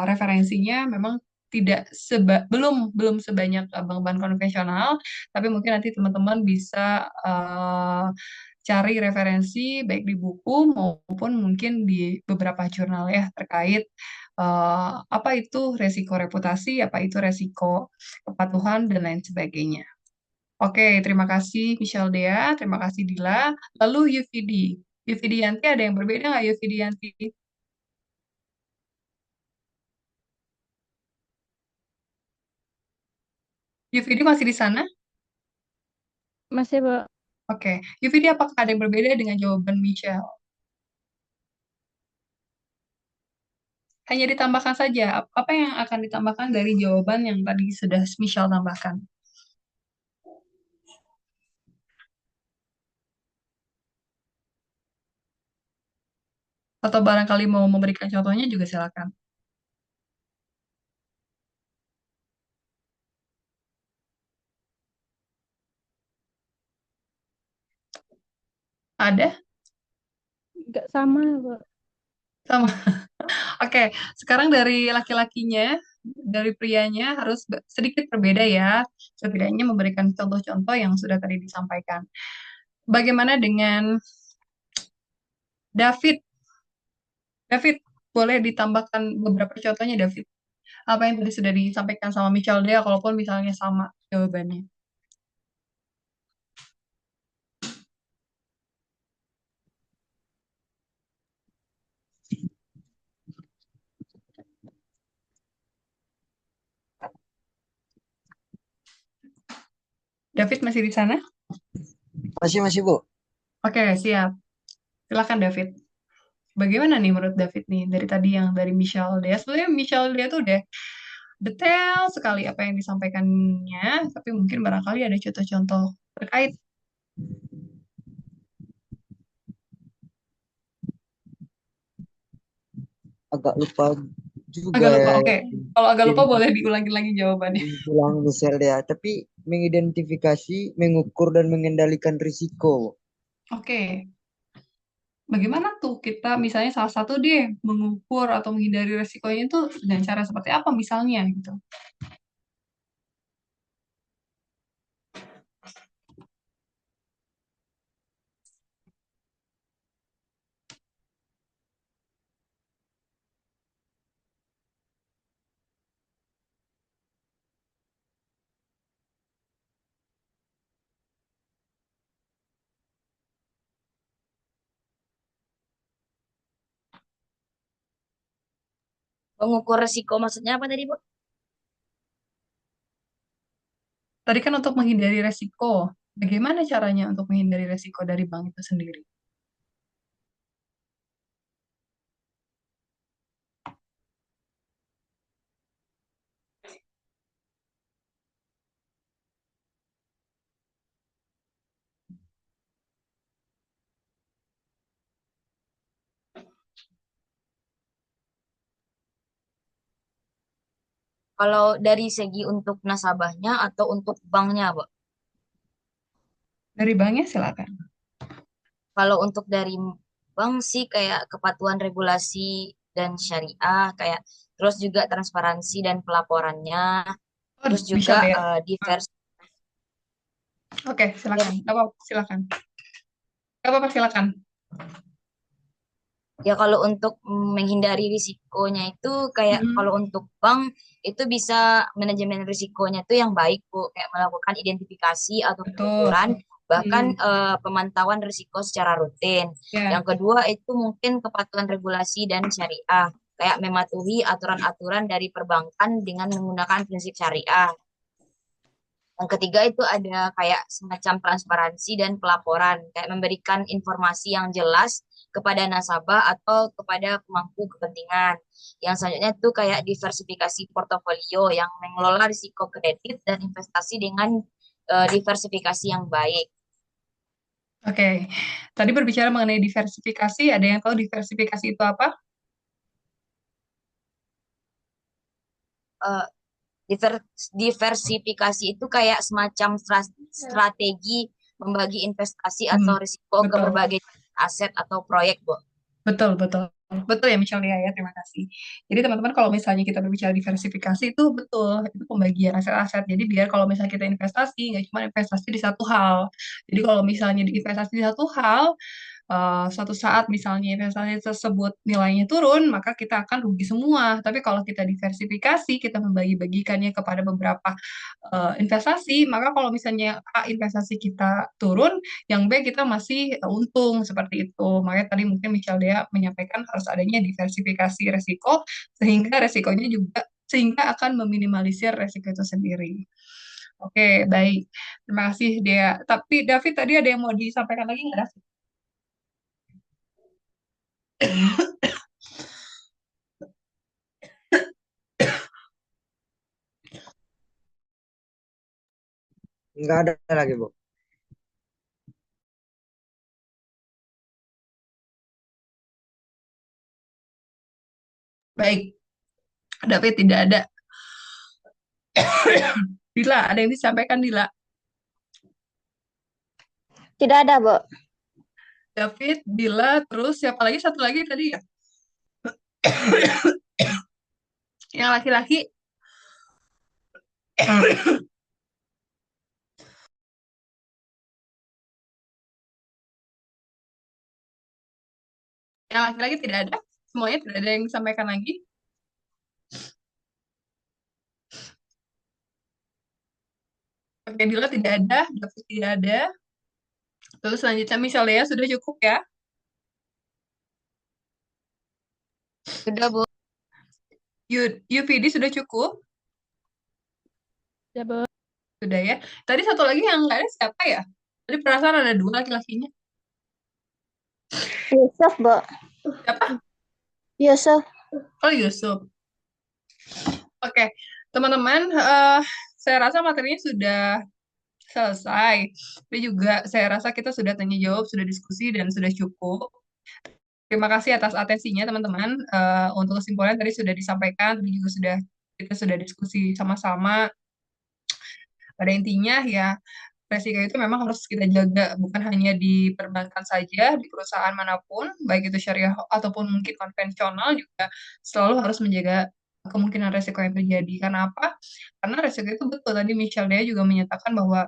referensinya memang tidak belum sebanyak bank-bank konvensional, tapi mungkin nanti teman-teman bisa cari referensi baik di buku maupun mungkin di beberapa jurnal ya terkait apa itu resiko reputasi, apa itu resiko kepatuhan dan lain sebagainya. Oke, terima kasih Michelle Dea, terima kasih Dila. Lalu UVD, UVD Yanti ada yang berbeda nggak UVD Yanti? UVD masih di sana? Masih, Bu. Oke, UVD apakah ada yang berbeda dengan jawaban Michelle? Hanya ditambahkan saja, apa yang akan ditambahkan dari jawaban yang tadi sudah Michelle tambahkan? Atau barangkali mau memberikan contohnya juga silakan. Ada? Nggak sama, Bu. Sama. Oke, sekarang dari laki-lakinya, dari prianya harus sedikit berbeda ya. Setidaknya memberikan contoh-contoh yang sudah tadi disampaikan. Bagaimana dengan David? David, boleh ditambahkan beberapa contohnya, David? Apa yang tadi sudah disampaikan sama Michelle Dea, kalaupun misalnya sama jawabannya. David masih di sana? Masih, Bu. Oke, siap. Silakan, David. Bagaimana nih menurut David nih dari tadi yang dari Michelle Dea? Sebenarnya Michelle Dea tuh udah detail sekali apa yang disampaikannya, tapi mungkin barangkali ada contoh-contoh terkait. Agak lupa juga Agak lupa, ya oke. Kalau agak yang lupa boleh diulangi lagi jawabannya. bilang misalnya, tapi mengidentifikasi, mengukur dan mengendalikan risiko. Oke. Bagaimana tuh kita misalnya salah satu deh mengukur atau menghindari resikonya itu dengan cara seperti apa misalnya gitu. Mengukur resiko maksudnya apa tadi, Bu? Tadi kan untuk menghindari resiko. Bagaimana caranya untuk menghindari resiko dari bank itu sendiri? Kalau dari segi untuk nasabahnya atau untuk banknya, Bu? Dari banknya silakan. Kalau untuk dari bank sih kayak kepatuhan regulasi dan syariah, kayak terus juga transparansi dan pelaporannya, Oh, terus bisa juga deh. divers. Oke, silakan. Gak apa-apa, silakan. Gak apa-apa, silakan. Ya kalau untuk menghindari risikonya itu kayak Mm-mm. kalau untuk bank itu bisa manajemen risikonya itu yang baik, Bu, kayak melakukan identifikasi atau Betul. pengukuran bahkan Hmm, pemantauan risiko secara rutin. ya. Yang kedua itu mungkin kepatuhan regulasi dan syariah, kayak mematuhi aturan-aturan dari perbankan dengan menggunakan prinsip syariah. Yang ketiga itu ada kayak semacam transparansi dan pelaporan, kayak memberikan informasi yang jelas kepada nasabah atau kepada pemangku kepentingan. Yang selanjutnya itu kayak diversifikasi portofolio yang mengelola risiko kredit dan investasi dengan diversifikasi yang baik. Oke. Tadi berbicara mengenai diversifikasi, ada yang tahu diversifikasi itu apa? Eh, diversifikasi itu kayak semacam strategi membagi investasi atau Hmm, risiko ke betul. berbagai aset atau proyek, Bu. Betul, betul. Betul ya Michelle ya, terima kasih. Jadi teman-teman kalau misalnya kita berbicara diversifikasi itu betul, itu pembagian aset-aset. Jadi biar kalau misalnya kita investasi, nggak cuma investasi di satu hal. Jadi kalau misalnya diinvestasi di satu hal, suatu saat misalnya investasi tersebut nilainya turun, maka kita akan rugi semua. Tapi kalau kita diversifikasi, kita membagi-bagikannya kepada beberapa investasi, maka kalau misalnya A investasi kita turun, yang B kita masih untung seperti itu. Makanya tadi mungkin Michelle Dea menyampaikan harus adanya diversifikasi resiko sehingga resikonya juga sehingga akan meminimalisir resiko itu sendiri. Oke, baik. Terima kasih Dea. Tapi David tadi ada yang mau disampaikan lagi nggak, David? Nggak ada lagi, Bu. Baik, David tidak ada. Dila, ada yang disampaikan Dila? Tidak ada, Bu. David, Dila, terus siapa lagi? Satu lagi tadi ya? Yang laki-laki? Yang laki-laki tidak ada? Semuanya tidak ada yang disampaikan lagi? Oke, Dila tidak ada, David tidak ada. Terus selanjutnya misalnya sudah cukup ya? Sudah, Bu. UVD sudah cukup? Ya, Bu. Sudah ya. Tadi satu lagi yang nggak ada siapa ya? Tadi perasaan ada dua laki-lakinya. Yusuf, Bu. Siapa? Yusuf. Oh, Yusuf. Oke, teman-teman, saya rasa materinya sudah selesai. Tapi juga saya rasa kita sudah tanya jawab, sudah diskusi, dan sudah cukup. Terima kasih atas atensinya teman-teman. Untuk kesimpulan tadi sudah disampaikan, tadi juga kita sudah diskusi sama-sama. Pada intinya ya resiko itu memang harus kita jaga, bukan hanya di perbankan saja, di perusahaan manapun, baik itu syariah ataupun mungkin konvensional juga selalu harus menjaga kemungkinan resiko yang terjadi. Karena apa? Karena resiko itu betul tadi Michelle dia juga menyatakan bahwa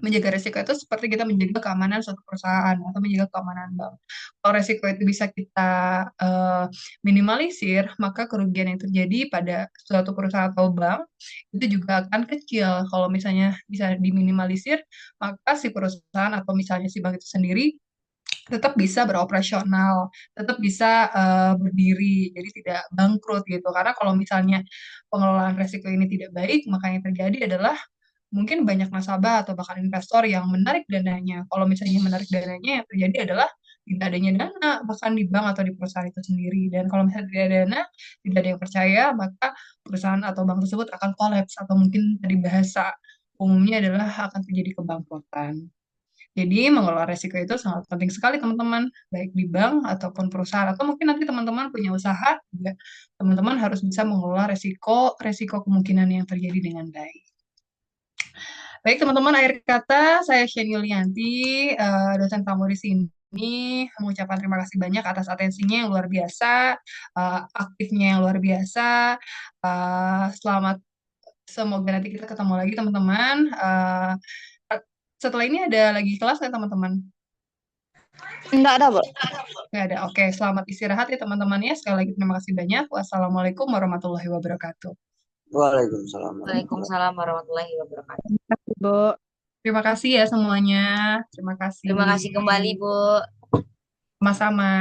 menjaga resiko itu seperti kita menjaga keamanan suatu perusahaan atau menjaga keamanan bank. Kalau resiko itu bisa kita eh, minimalisir, maka kerugian yang terjadi pada suatu perusahaan atau bank itu juga akan kecil. Kalau misalnya bisa diminimalisir, maka si perusahaan atau misalnya si bank itu sendiri tetap bisa beroperasional, tetap bisa berdiri, jadi tidak bangkrut gitu. Karena kalau misalnya pengelolaan resiko ini tidak baik, maka yang terjadi adalah mungkin banyak nasabah atau bahkan investor yang menarik dananya. Kalau misalnya menarik dananya, yang terjadi adalah tidak adanya dana, bahkan di bank atau di perusahaan itu sendiri. Dan kalau misalnya tidak ada dana, tidak ada yang percaya, maka perusahaan atau bank tersebut akan kolaps atau mungkin dari bahasa umumnya adalah akan terjadi kebangkrutan. Jadi mengelola resiko itu sangat penting sekali teman-teman, baik di bank ataupun perusahaan atau mungkin nanti teman-teman punya usaha juga teman-teman harus bisa mengelola resiko resiko kemungkinan yang terjadi dengan baik. Baik teman-teman, akhir kata saya Sheni Yulianti, dosen tamu di sini mengucapkan terima kasih banyak atas atensinya yang luar biasa, aktifnya yang luar biasa. Selamat, semoga nanti kita ketemu lagi teman-teman. Setelah ini ada lagi kelas nggak teman-teman? Enggak ada, Bu. Nggak ada. Oke, selamat istirahat ya teman-teman ya. Sekali lagi terima kasih banyak. Wassalamualaikum warahmatullahi wabarakatuh. Waalaikumsalam. Waalaikumsalam warahmatullahi wabarakatuh. Terima kasih, Bu. Terima kasih ya semuanya. Terima kasih. Terima kasih kembali, Bu. Sama-sama.